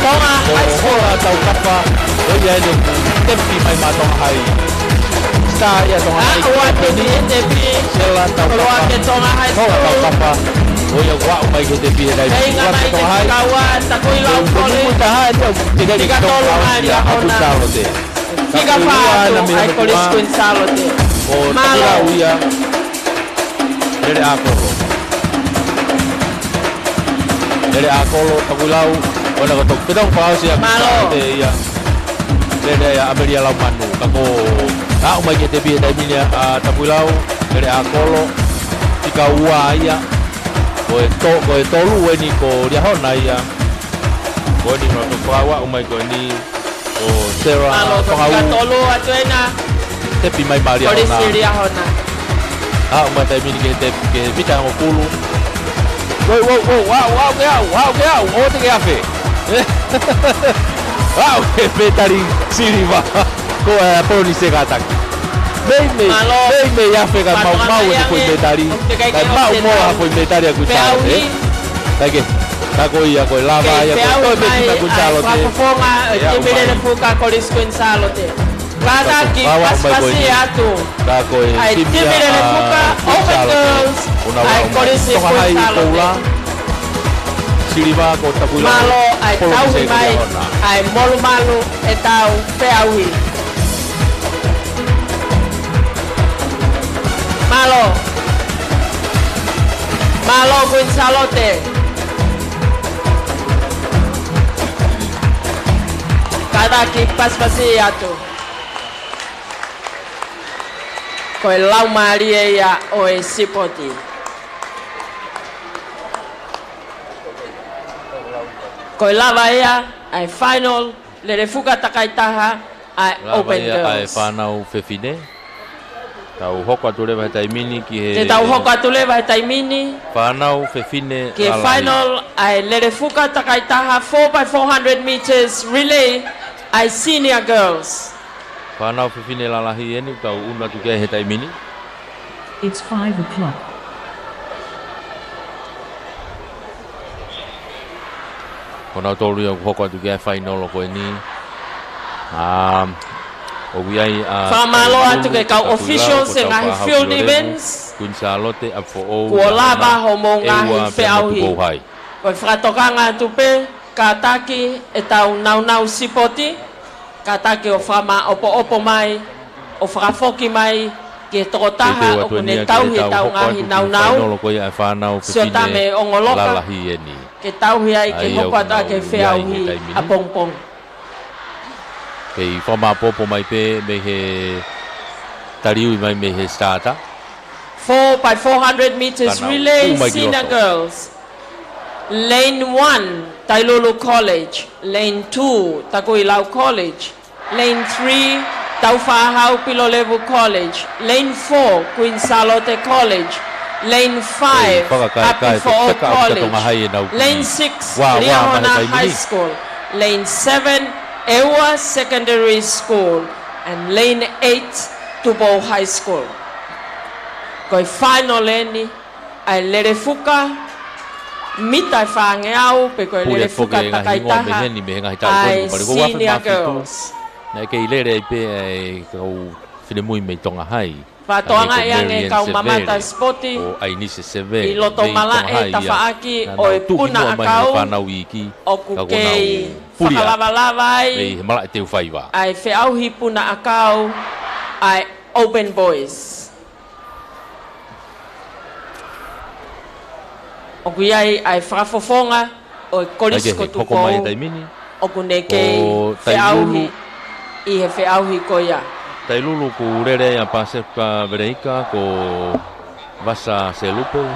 Tonga high school atau apa? Oh ya ini tepi mai matong hai. Saya tonga hai. Aku di tepi. Sela tau keluar ke tonga high school. Oh apa? Oh ya wa mai ke tepi dai. Ingat mai ke kawan takuilau kole. Tahan dia. Jika tolong dia aku salote. Tiga pato ai kolis kunsalote. Oh takuilau ya. Dari akolo takuilau. Ona ko pedang paus ya. Malo. Ya. Dari Ameria Lamanu. Kako tak umai ke tepi dai minia takuilau dari akolo. Tika ua ya. Koe tolu ni ko dia hona ya. Koe ni no pawa umai ko ni o Sarah. Malo tolu atuena. Tepi mai Maria hona. Kolis dia hona. Umai dai minia ke bita ngopulu. Wow, oh te gafe. Wow, que petari siriva. Ko poni se gataki. Bem ya fega mau ko petari. Mau mo ko petari ku sa. Lagi. Tako ia ko lava ya ko to be ku sa lo te. Ako fonga timile fuka kolis kun salote. Kada ki paspasi atu. Tako ai timile fuka open girls. Ai kolis kun salote. Siriva ko takuilau. Malo ai tau mai ai malu e tau peaui. Malo. Malo Queen Charlotte. Kataki paspasi atu. Koe lau Maria ia o e sipoti. Koe lava ia ai final le refuka takaitaha ai Open Girls. Ai whanau whewhine. Tau hoko atu lewa he taimini ki he... Te tau hoko atu lewa he taimini. Whanau whewhine Ki final ai le refuka takaitaha 4x400 meters relay ai senior girls. Whanau whewhine lalahi eni tau una tu kia he taimini. It's 5 o'clock. Kona tolu ia hoko atu kia final o koe ni. O wiai whamalo atu ke kau officials e ngahi field events. Queen Charlotte a fo o. Kua lava ho mo ngahi whiauhi. Koe whakatokanga atu pe, ka taki e tau nau sipoti. Ka taki o whama opo mai, o whakafoki mai, ke tokotaha o kune tauhi tau ngahi nau. Sio tame ongoloka, ke tauhi ai ke hopata ke whiauhi a pongpong. Kei whama popo mai pe me he tariui mai me he starter. 4x400 meters relay, senior girls. Lane 1, Tailulu College. Lane 2, Takuilau College. Lane 3, Taufahau Pilolevu College. Lane 4, Queen Charlotte College. Lane 5, Happy for All College. Lane 6, Liahona High School. Lane 7, Ewa Secondary School. And Lane 8, Tubo High School. Koi final eni, ai lerefuka, mita whangeau, pe koe lerefuka takaitaha, ai senior girls. Nai kei lere ai pe ai kau whinemui mei tonga hai. Whatoanga iange kau mamata spoti, i loto mala e tawhaaki o e puna akau, o kukei whakalavalawai, ai whiauhi puna akau, ai Open Boys. O kuiai ai whakafofonga o kolisko tukou o kunekei whiauhi i he whiauhi koia. Tailulu ku rere a Paseka Vereika ko Vasa Selupe,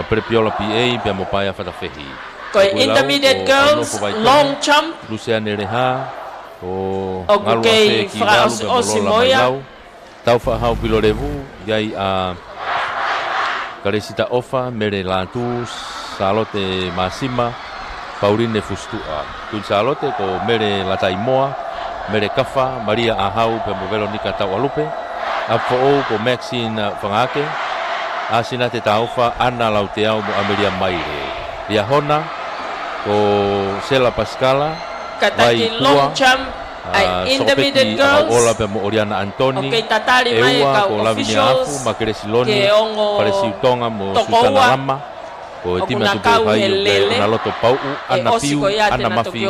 Prepiola PA, pia mopai a whatawhehi. Koe intermediate girls, long jump. Luciane Reha, o kukei whakaosi moia. Tau whahau Pilorevu, iai a Karesita Ofa, Mere Lantus, Charlotte Masima, Pauline Fustua. Queen Charlotte ko Mere Lataimoa, Mere Kafa, Maria Ahau, Pemo Veronica Taualupe, Afo ko Maxine Fangake, Asina Te Taufa, Ana Lauteau mo Ameria Maire. Liahona ko Sela Pascala, Kataki long jump, ai intermediate girls. Ola Pemo Oriana Antoni, Ewa ko Lavinia Afu, Makeresiloni, Paresi Utonga mo Susana Lama, ko tima tupu hai le na loto pau, Ana Piu, Ana Mafi,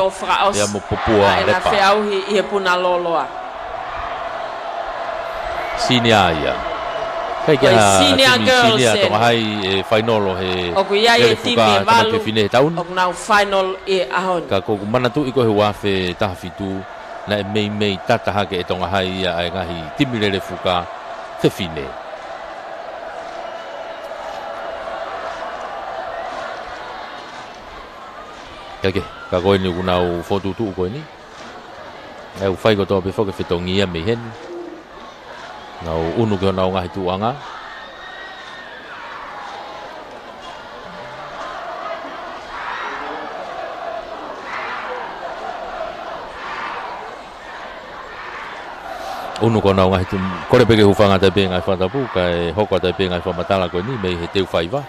ya mo popua lepa. Whiauhi i he puna loloa. Senior. Kai senior girls to hai e final he. O kuiai e timi valu. O now final e ahon. Ka ko mana tu iko he wafe tahafitu na mei tata hake e tonga hai ia ai ngahi timi le fuka te fine. Kake ka ko ni kuna u foto tu ko ni. Ai u fai ko to be foke fitongia me hen. Nau unu ke nau ngahi tuanga. Unu ko nau ngahi tu kore peke hufanga tai pe ngai whatapu kai hoko tai pe ngai whamatala ko ni mei he teu whaiwa.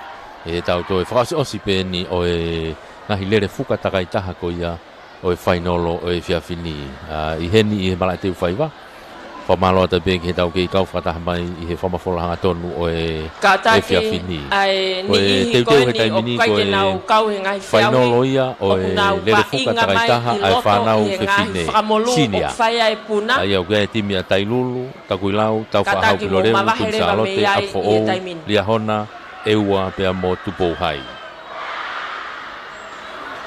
E tau to e whakasi osi pe ni o e ngahi lere fuka takai taha ko ia o e whainolo o e whiawhini. I heni i he malai teu whaiwa. Whamalo ta pe ki he tau kei kau whataha mai i he whamawholahanga tonu o e whiawhini. O e teu teu he taimini ko e whainolo ia o e lere fuka takai taha ai whanau whiawhine. Sinia. Ai au kei timi a Tailulu, Takuilau, Tau Whahau Pilorevu, Queen Charlotte, Afo O, Liahona, eua pe mo tupo hai.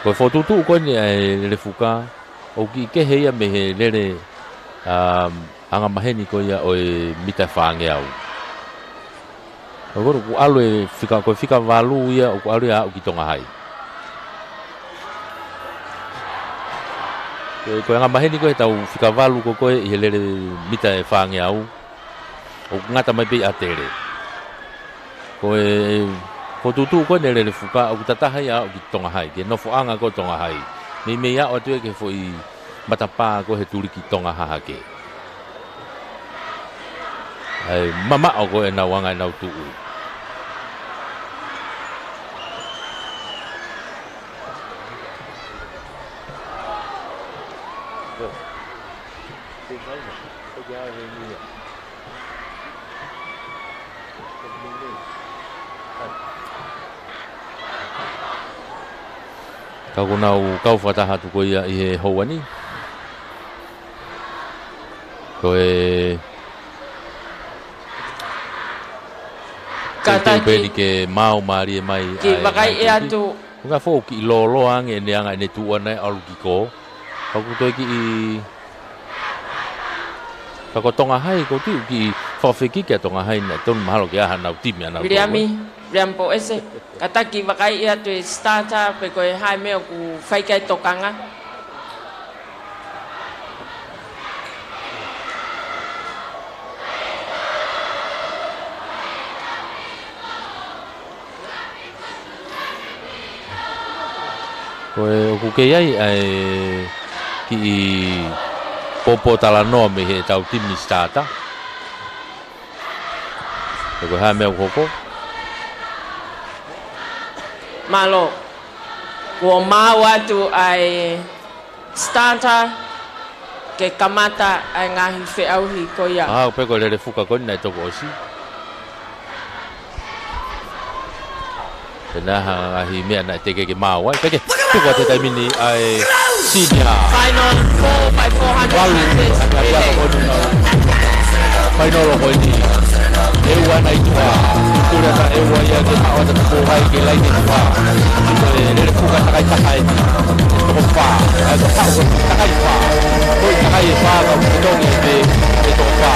Ko fotutu ko ni le fuka o ki ke heia me he lele anga maheni ko ia o mita whange au. Ko alu fika walu ia o alu ia o ki tonga hai. Ko anga maheni ko he tau fika walu ko koe i he lele mita whange au. O ngata mai pe atere. Ko ko tutu ko ne le fuka o tataha ia o ki tonga hai. Ke no anga ko tonga hai. Me ia o tue ke foi matapa ko he turi ki tonga haha ke. Ai mama o ko e na wanga na tu. Kau nau kau whataha tu ko ia i he houani. Ko e Kata ki ke mau mari mai ki wakai e atu nga fo ki lolo ange ne anga ne tu ana alu ki ko. Kau to ki i ko tonga hai ko tu ki fofeki ke tonga hai na ton mahalo ke ana timi ana. Riampo ese kata ki wakai ia tu starter pe ko hai me ku fai kai tokanga ko ku ke ai ki popo tala no me he tau timi starter. Ko hai me ko malo ko mau atu ai starter ke kamata ai ngahi fe au hi ko ia pe ko le fuka ko na to ko si na ha hi me na te ke mau ai pe ke tu ko te mini ai senior final 4 by 400 meters final ko ni ewa na itua kura ta ewa ia ke hawa ta ko hai ke lai ni tua le fuka ta kai ta kai ko fa ai ko fa ko ta kai fa ko ta kai fa ko to ni te to fa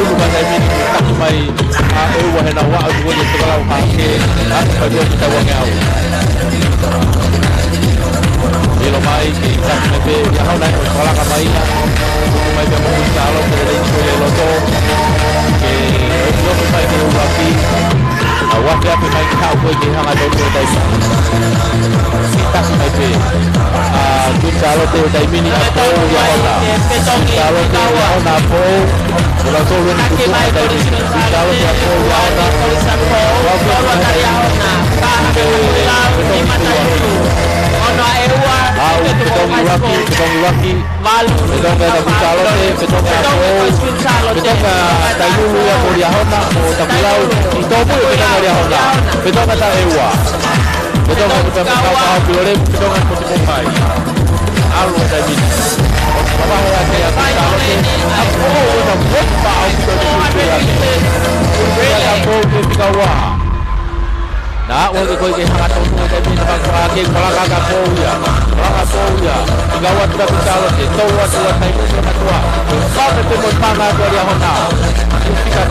ulu ba dai mini ta mai a ewa he na wa au ko ni to la ha ke a ko ni ta wa ngau lo mai ke ta me pe ya ha na ko la ka mai na ko mai pe mo ta lo pe le lo to que yo me fai que aquí a wapi ape mai ka ko ke hanga do to dai ta mai pe a tu chalo te dai mini a po ya ona chalo te ona po la to ro ni tu dai chalo te po ya ona wa ko ya ona ka la ni mata ono ewa petong waki malu petong da chalo te petong dai lu ya ko ya ona o ta kulau i to pu petong ya ona petong ta ewa petong ta ka pilore petong ko ti mai alu dai min apa ya ke ya chalo te apo ta ko pa o to ya ko ke ka wa na o ko ke hanga to no dai min ba ka ke kala ka po ya igawa ta chalo te to wa tai ko ka tua sa te mo panga ko ya hona fika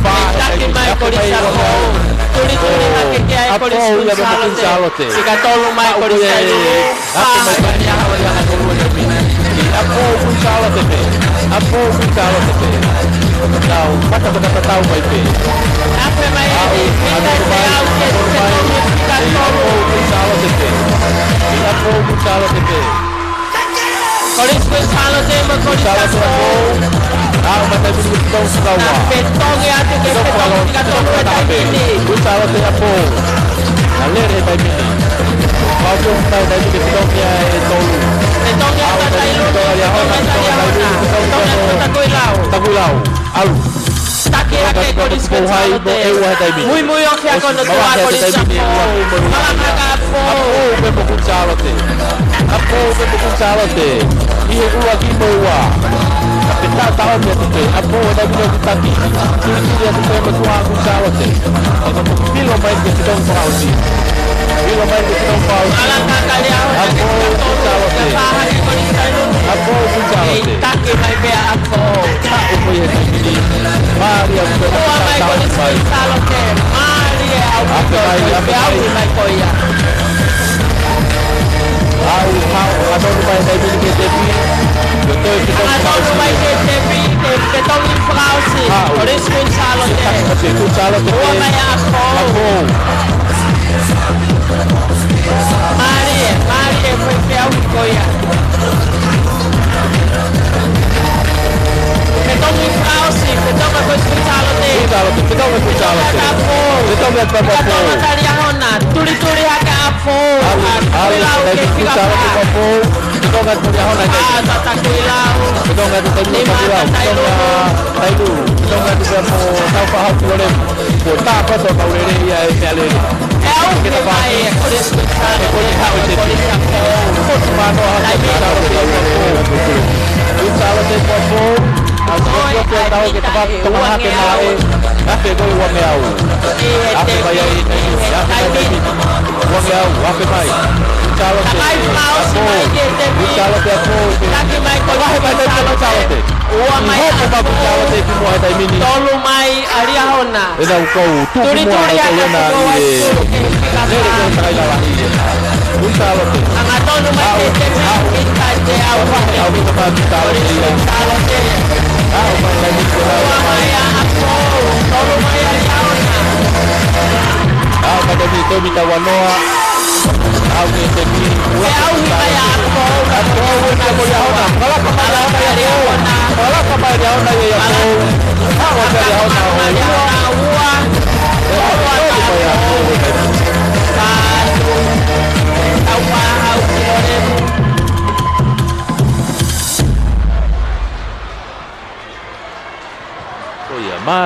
pa ke mai ko ri sa ko turi ke ai ko ri chalo te fika to lo mai ko ri sa apo mai ya ko ri apo chalo te now mata tahu mai pe apo mai chalo te Koris ko chalo te mo koris ko mata bisu tong sawa petong ya te ke petong tiga tong pe ko chalo te apo ale re pai mini mau ko tau dai ke petong ya tolu petong ya dai lu ya hona ta ko lau alu take ake koris ko chalo te muy muy o que con to a koris ko mala ka po pe ko chalo te apo pe ko chalo te i e ua ki mo wa tao me te apo da me ta ki tu ya te me tua ku sa o te pilo mai ke te don pausi pilo mai ke te don pausi ala ka kalia apo ku sa o te apo ku sa o te ta ke mai be apo ta o ko ye ni Maria ko o mai ko ni sa lo te Maria au mai ko ya au adon mai dai ni ke te pi adon mai ke te pi ke ton in frausi o res kun sa lo te o mai apo Maria foi pe au ko ya ke ton in frausi ke ton ko kun sa lo te turi haka apo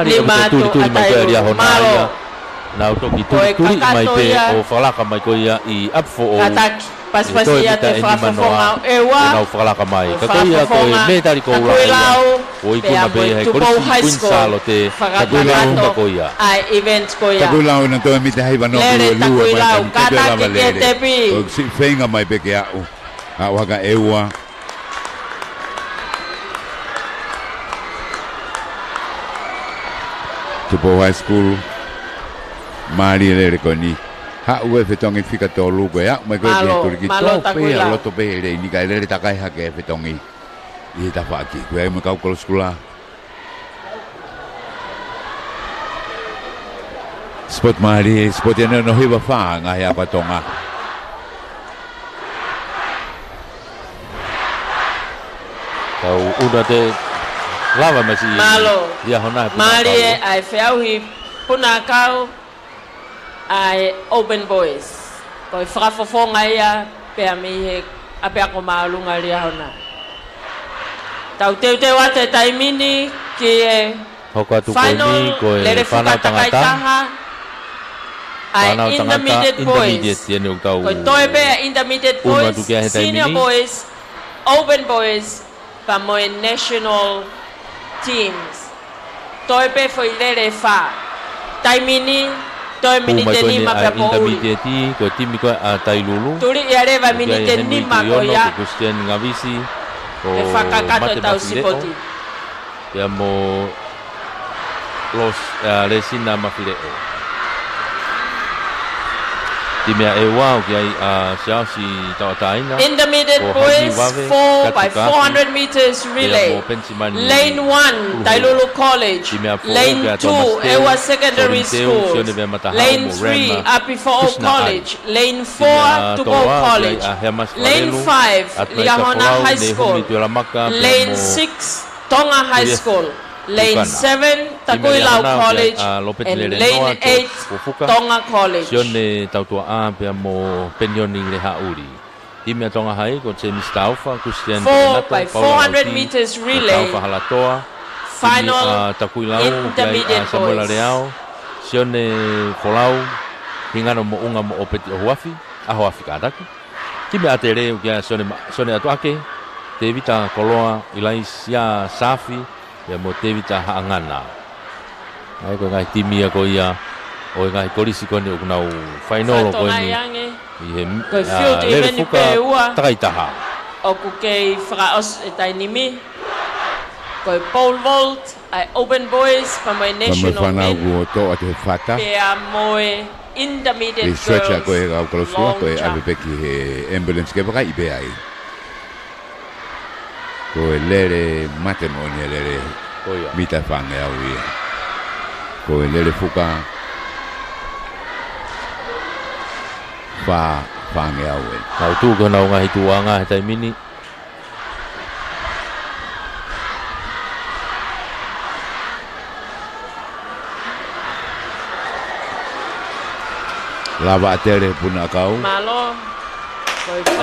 Lima tu mai pe dia hona na auto ki tu mai pe o fala ka mai ko ia I apfo o pas ia te fa ewa na fala ka mai ka ko ia ko me tari ko la o I ko na pe he ko kun salo te ka ko ia ai event ko ia ta ko la na to mi te hai vano lu ka te pi o si fenga mai pe ke a waka ewa Tupo High School Mari le koni ha ue fetongi fika to lugo ya mai ko ke turki to pe lo to pe le ni kai le takai ha ke fetongi I ta fa ki ko ai ka ko skula spot Mari spot ya no hiba fa nga ya patonga kau udah te lava masih ya hona Mari ai feu hi puna kau ai open boys ko frafo fonga ia pe mi he ape ko malunga ria hona tau te wate taimini ki hoka tu ko ni ko pana tangata ai intermediate boys ko toi pe intermediate boys senior boys open boys pa mo national teams toi pe foi lere fa taimini toi minite ni ma pa po intermediate ko timi ko tailulu turi yare va minite ni ma ko ya Christian ngavisi ko fa kakato tau sipoti ya mo los resina mafile timia ewa ki ai siasi tautaina intermediate boys 4 by 400 meters relay lane 1 Tailulu College lane 2 Ewa Secondary School lane 3 Apifo College lane 4 Tupo College lane 5 Liahona High School lane 6 Tonga High School Lane 7 Takuilau College and Lane 8 Tonga College. Sione tautua a pe mo penioni le hauri. Timia Tonga hai ko se Mistaufa Christian 4 by 400 meters relay. Final intermediate boys. Sione Folau hingano mo unga mo opeti o Huafi, a Huafi kadaki. Timia atere ukia sione atuake te vita koloa ilaisia safi ya mo te vita haangana ai ko ngai timia ko ia o ngai kolisi ko ni o nau final ko ni i he lere fuka takaitaha o ku kei fraos e tainimi ko pole vault ai open boys pa mai national men to ate fata pe a moe intermediate girls ko e ga ko ko e ave peki he ambulance ke baka ibe ai ko lere matrimony lere mita fange au ia ko lere fuka fa fange au e au tu ko nau ngai tuanga he tai mini lava atere puna kau malo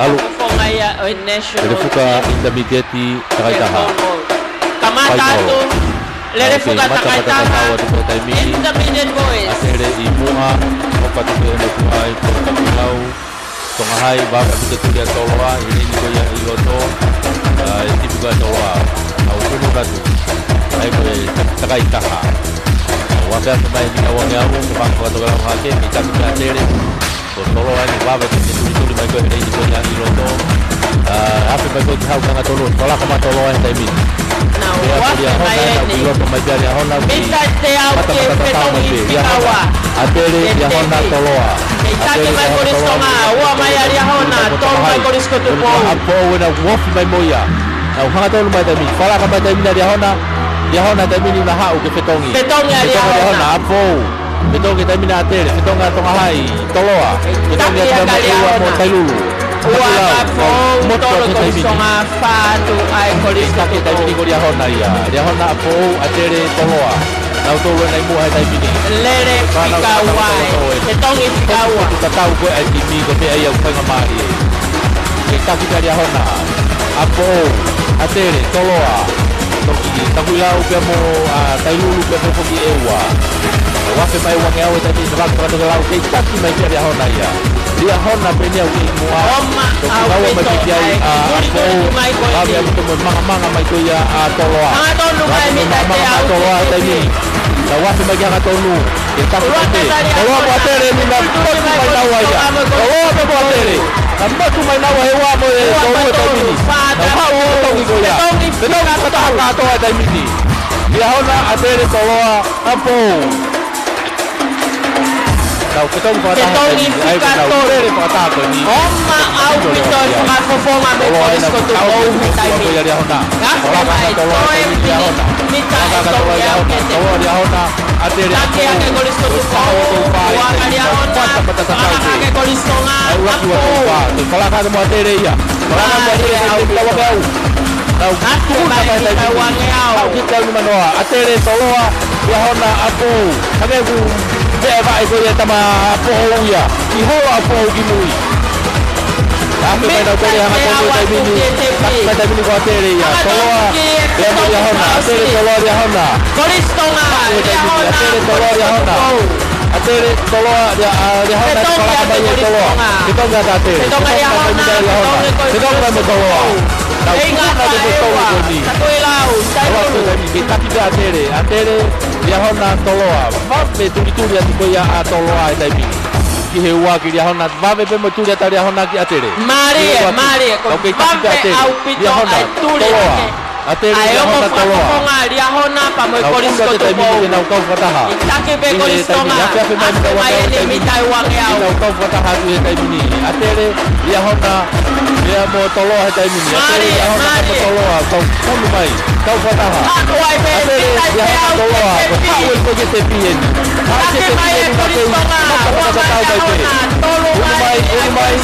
alu fongaia o national lere fuka intermediate takaitaha kamata tu lere fuka takaitaha intermediate boys atere i mua o patu ke ne kuai ko takau tonga hai ba ka tu dia toloa ini ko ya i loto e tipu ka toloa au kuno ka tu ai ko takaitaha wa ka mai ni wa nga u ko ko to ka ha ke ni ta ka atere ko toloa ni ba ka tu mai ko ni ko ya i loto ape mai ko hau ka tolo tola ka toloa e tai mini na wa mai ni loto mai ya hona mita te au ke petong i kawa atere ya hona toloa Itake mai koristonga ua mai ari hona tolu mai korisko tu po apo wena wofi mai moia au hanga tolu mai tami fala ka mai tami ari hona tami ni na hau ke petongi ari hona apo petongi tami na atere petonga tonga hai toloa petongi tami ua mo tailulu ua apo tolu koristonga fa tu ai korisko tu tami ni koria hona ia hona apo atere toloa Nau tolo nai mua hai mini. Lere pikawa. Te tongi pikawa. Ka tau ko ai timi ko te ai au panga mari. Ke taki kari hona. Apo atere toloa. Toki taku lau pe mo tailulu pe mo ki ewa. Wa pe mai wa ngau te ni ra ko te lau ke taki mai kari hona ia. Dia hona pe ni au ki mua. Oma au pe ki ai apo mai ko ia mo manga mai ko ia toloa. Anga tolu mai mi te au toloa te ni. Na wasi bagi hanga tonu kita pute kalau batere ni na batu mai nawa ya kalau batere na batu mai nawa hewa mo tonu ta mini na hau tongi go ya betul kata hanga to ta mini dia hona atere toloa apo Kau ketong kata tongi katori kata ko ni oma au piton ka performa me ko to au ta mini dia hona kalau mai toloa dia hona mita dia hona atere ake ake kolisko tu wa kalia hona ake kolisko nga apo kalau kata mo atere ya kalau kata atere au tawa kau tau aku mai ta wange au kita ni manoa atere toloa dia hona apo ake ku be vai ko ya tama apo ya I ho apo ki mui Aku main ko ya hanga ko tai mini tak tai mini ko atere ya toloa dia hona atere toloa dia hona kolistonga dia hona atere toloa dia hona atere toloa dia hona kalau ka bai toloa kita enggak atere kita dia hona kita enggak toloa Tau ingat na de tolo ko ni satu lau kita tidak atere dia hona toloa va me tu dia ko ya toloa ai tai mini ki he wa ki dia hona va me pe mo tu dia ta dia hona ki atere mari ko au pito ai toloa atere dia hona toloa konga dia hona pa mo kolisko to ko na ko kata ha itake be kolistonga mai ni mitai wa yao na ko kata ha tu tai mini atere dia hona dia mo toloa tai mini atere dia hona mo toloa ko kulu mai kau kata ha ai be dia hona toloa ko kau ko ke te pien ha ke te pien ko kolistonga wa mai mai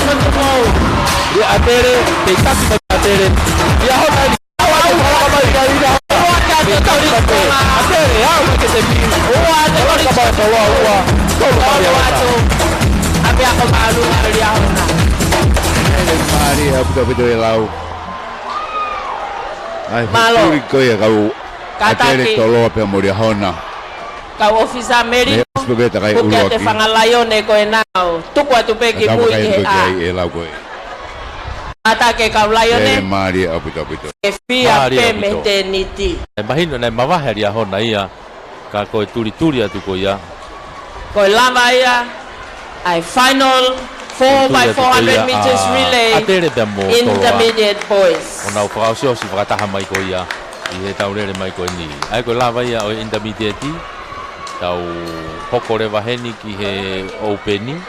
dia atere te taki atere dia hona atere au ke te pien ka ba toloa Tapi aku malu dia hona mari aku betul lau ai Malo. ko ya kau atere Kataki toloa pe mo dia hona kau ofisa meri Beta kai Bukan uloki te fangalayo ne ko enao. Tukwa tupeki Tama mui kai ke ko a. ai lau ko Ata ke kaulaione. Maria opito. E fia pe meteniti. E mahino nei mawaheri a hona ia. Ka koe turi atu ko ia. Koe lava ia. Ai final 4x400 meters relay. Intermediate boys. Ona o whakaosio si whakataha mai ko ia. I he taurere mai ko ni. Ai koe lava ia o intermediate i. Tau hoko rewa heni ki he openi.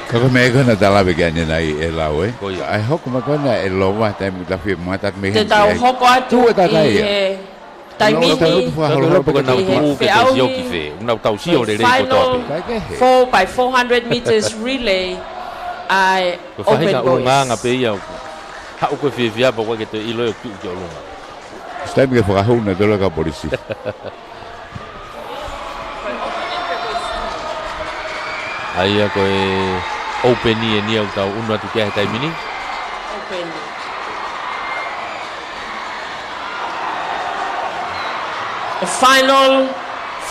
Kako me kona talawe kia nena i e lau e. Ai hoko ma kona e loa tai mu tafi muatat me heni. Te tau hoko atu i he taimini. Tau lopo ka nau tuu ke te sio ki fe. Unau tau sio re rei ko tope. 4x400 meters relay ai open boys. Nganga pe ia. Hau koe whiawhia pa koe ke te ilo e kiu ki o lunga. Stai me ke whakahuna te loka polisi. Aia koe open e ni au tau unu atu kia he taimini. Open. The final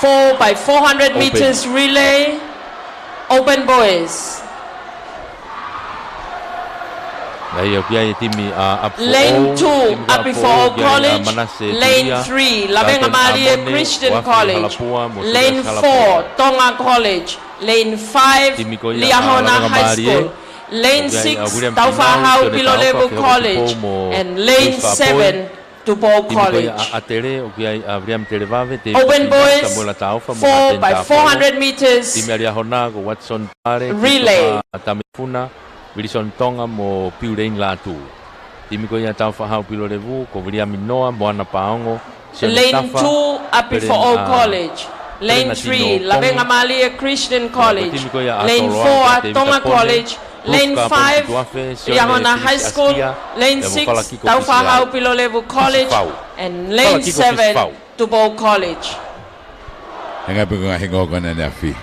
4x400 meters relay. Open boys. Aia kia e timi Lane 2 Apifo College. Lane 3 Lavenga Maria Christian College. Lane 4 Tonga College. Lane 5 Liahona High School. Lane 6 Taufahau Pilolevu College. And Lane 7 Tupou College. Open boys 4x400 meters relay. Wilson Tonga mo Piurein Latu. Timi ko ia tau whahau Pilolevu, ko William Noa, Moana Paongo. Lane 2 Apifo College. Lane 3 Lavenga Malia Christian College. Lane 4 Tonga College. Lane 5 Liahona High School. Lane 6 Taufahau Pilolevu College. And Lane 7 Tupou College. Henga penga hengo kona na fi.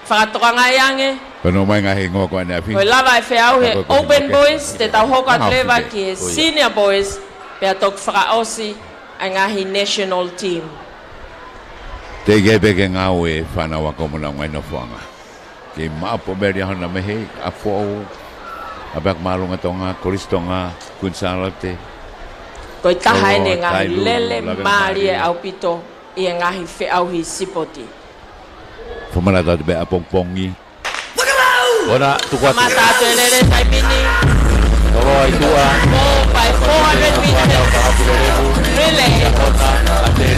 Whakatoka ngai ange. Kono mai ngahi ngō koe nea fi. Koe lava e whiau he open boys, te tau hoko atlewa ki he senior boys, pia tok whakaosi a ngahi national team. Te peke ngau e whanau ako muna ngai no whanga. Ke maapo meri ahona mehe, a fōu, a bak marunga tonga, koristonga, kunsalote. Koe taha ene ngahi lele maari e au pito i e ngahi whiau hi sipoti. Whamana tatu be a pongpongi. Ona tukua mata tuelele taimini. Toro ai tua. 4x400 meters relay.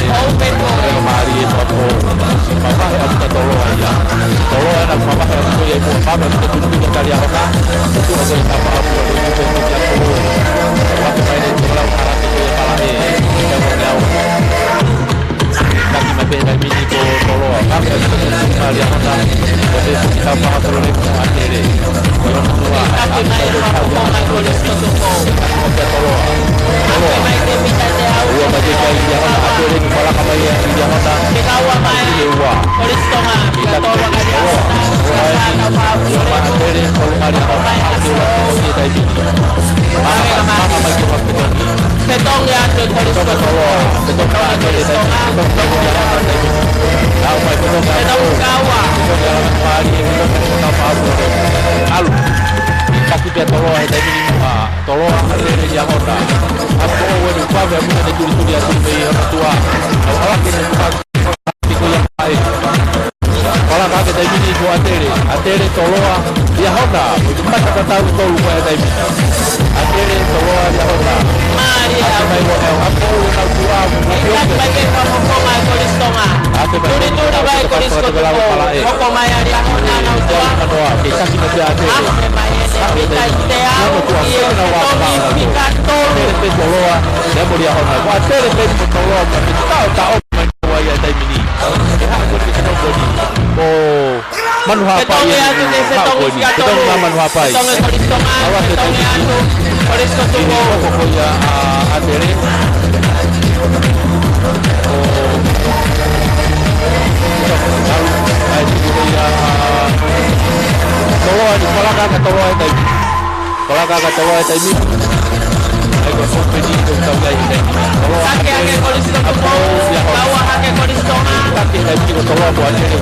Open boys. Mari e topo. Mama e abuta toro ai ya. Toro e na mama e abuta e mo mama e tutu ki kali a hoka. Tu o se tapa apu e tu pe ki a toro. Wa te mai ne toro para te e para e. Ka mo ngau. Taki mai pe na mini ko toro. Ka me te kali a hoka. Te tapa apu e ko atere. Ate mai e hapa mai ko le stoto ko. Ate mai ke mita te au. Ua mai ke kai ia hana atere ni pala kamai ia hana. Ke kaua mai. Koristonga. Ka toro ka dia. Ka pau. Sama atere kalau mari apa atere ni dai ni. Mama mai ke waktu ni. Petong ya ke koristonga. Petong ka atere Petong mai petong kawa. Mari kita pau. Alu. Kasi pia tolo ai dai ni tolo atere dia hona. Apo o ni pa ve mo de turi atu me tua. Ala ke ni pa ko ya ai. Ala ka dai ni ko atere tolo dia hona. Ma ka ta tolo ko dai ni. Atere tolo dia hona. Mari mai mo apo na tua mo yo ke pa ko mai ko listonga. Turi vai ko listonga. Ko mai dia hona na tua. Ke kasi na dia atere. Pita ideal e o fica todo te toloa le moria hona wa tere te toloa ka ta o mai wa ia dai mini e ha ko te no ko ni o manu ha pa ia te tong manu ha pa ia tong ko listonga awa te tong por eso tuvo ko ia a tere toloa ni pala ka toloa dai. Kalau kakak tahu itu ini, aku Benito Taugai Sake ake kolisto tupo, kawa ake kolisto na. Sake na piko tolo kwa nene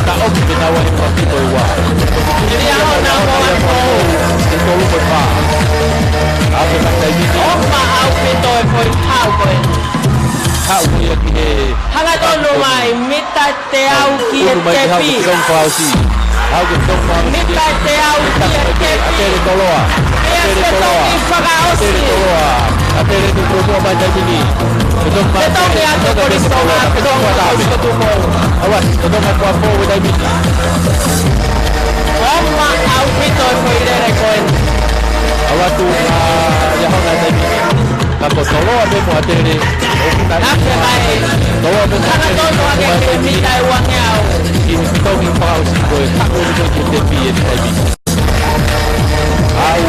ta oki binawa ni kwa piko iwa. Jadi ako na ko ako. Tolo kwa pa. Ape na taimini. Oma au pito e foi hau koe. Hau ya ki Hanga tonu mai mita te au ki e te pi. Hau ke tong pa. Mita te au ki e te pi. Atere toloa. Atere toloa. Atere toloa. Atere tu promo ba taimini. Betul ni aku kolisto na. Betul kwa kolisto tupo. Awas, betul kwa po we taimini. Oma au pito e foi re koe. Awatu ya hona taimini. Kako toloa be mo atere. Ape mai. Toloa be mo Hanga tonu ake mita e wange au. Ini tong pa usi ko kako ni ko te pi e taimini. Au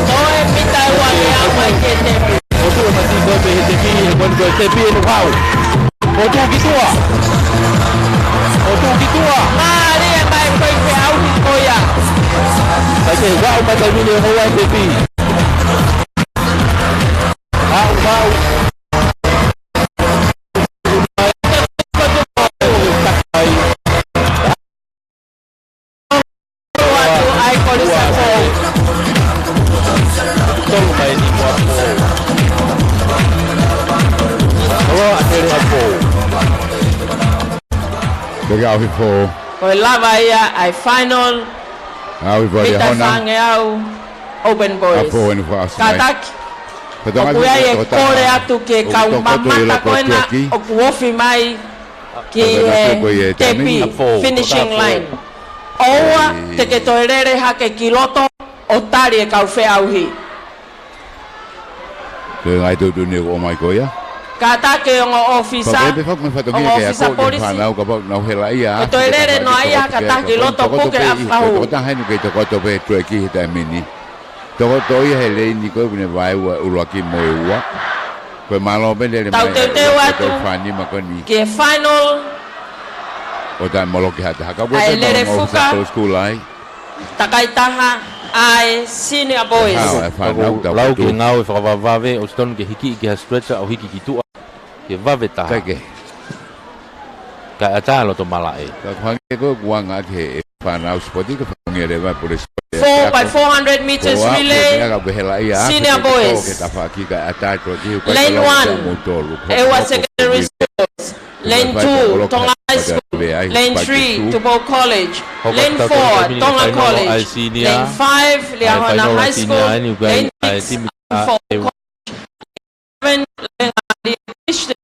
Toe mita e wange au mai ke te pi. Otu mati ko be te pi e ko te pi no pau. Otu kitua. Otu kitua. Mari e mai koe ke au ki koia. Tapi wa pa taimini ho wa te pi. Au Legal, Rifo. Koe lava ia ai final. Au Rifo, Mita Hona. whange au. Open boys. Apo, enu fa asmai. Kataki. O kuia e kore atu ke kaumamata koena o kuofi mai ki e tepi finishing line. Oua te ke toerere hake kiloto o tari e kauwhe auhi. Te ngai tu tu ni o mai koia. Katake o ngā ofisa, Pake fak me fatoki ke ofisa ako polisi. ni whanau ka pau nau hela ia. E toerere no aia kataki loto puke a whahu. Toko tahe nu kei toko tope tue ki hita mini. Toko toi he lei ni koe pune vai ua uruaki mo e ua. Koe malo bende le mai. Tau te teo atu. Whani makoni. Ke final, O tai molo ki hata haka. Ai lere fuka. School ai. takai taha ai senior boys. Lau ki ngau e whakawawave o stone ke hiki ki ha stretcher au hiki ki tua. Ke wave taha. Kai ke. Ka atalo to malae. Ka whange ko guanga ke whanau spoti ka whange le vai pure 4 by 400 meters relay. Senior boys. Lane 1, Ewa Secondary Schools. Lane 2, Tonga High School. Lane 3, Tubo College. Lane 4, Tonga College. Lane 5, Liahona High School. Lane 6, College. 7,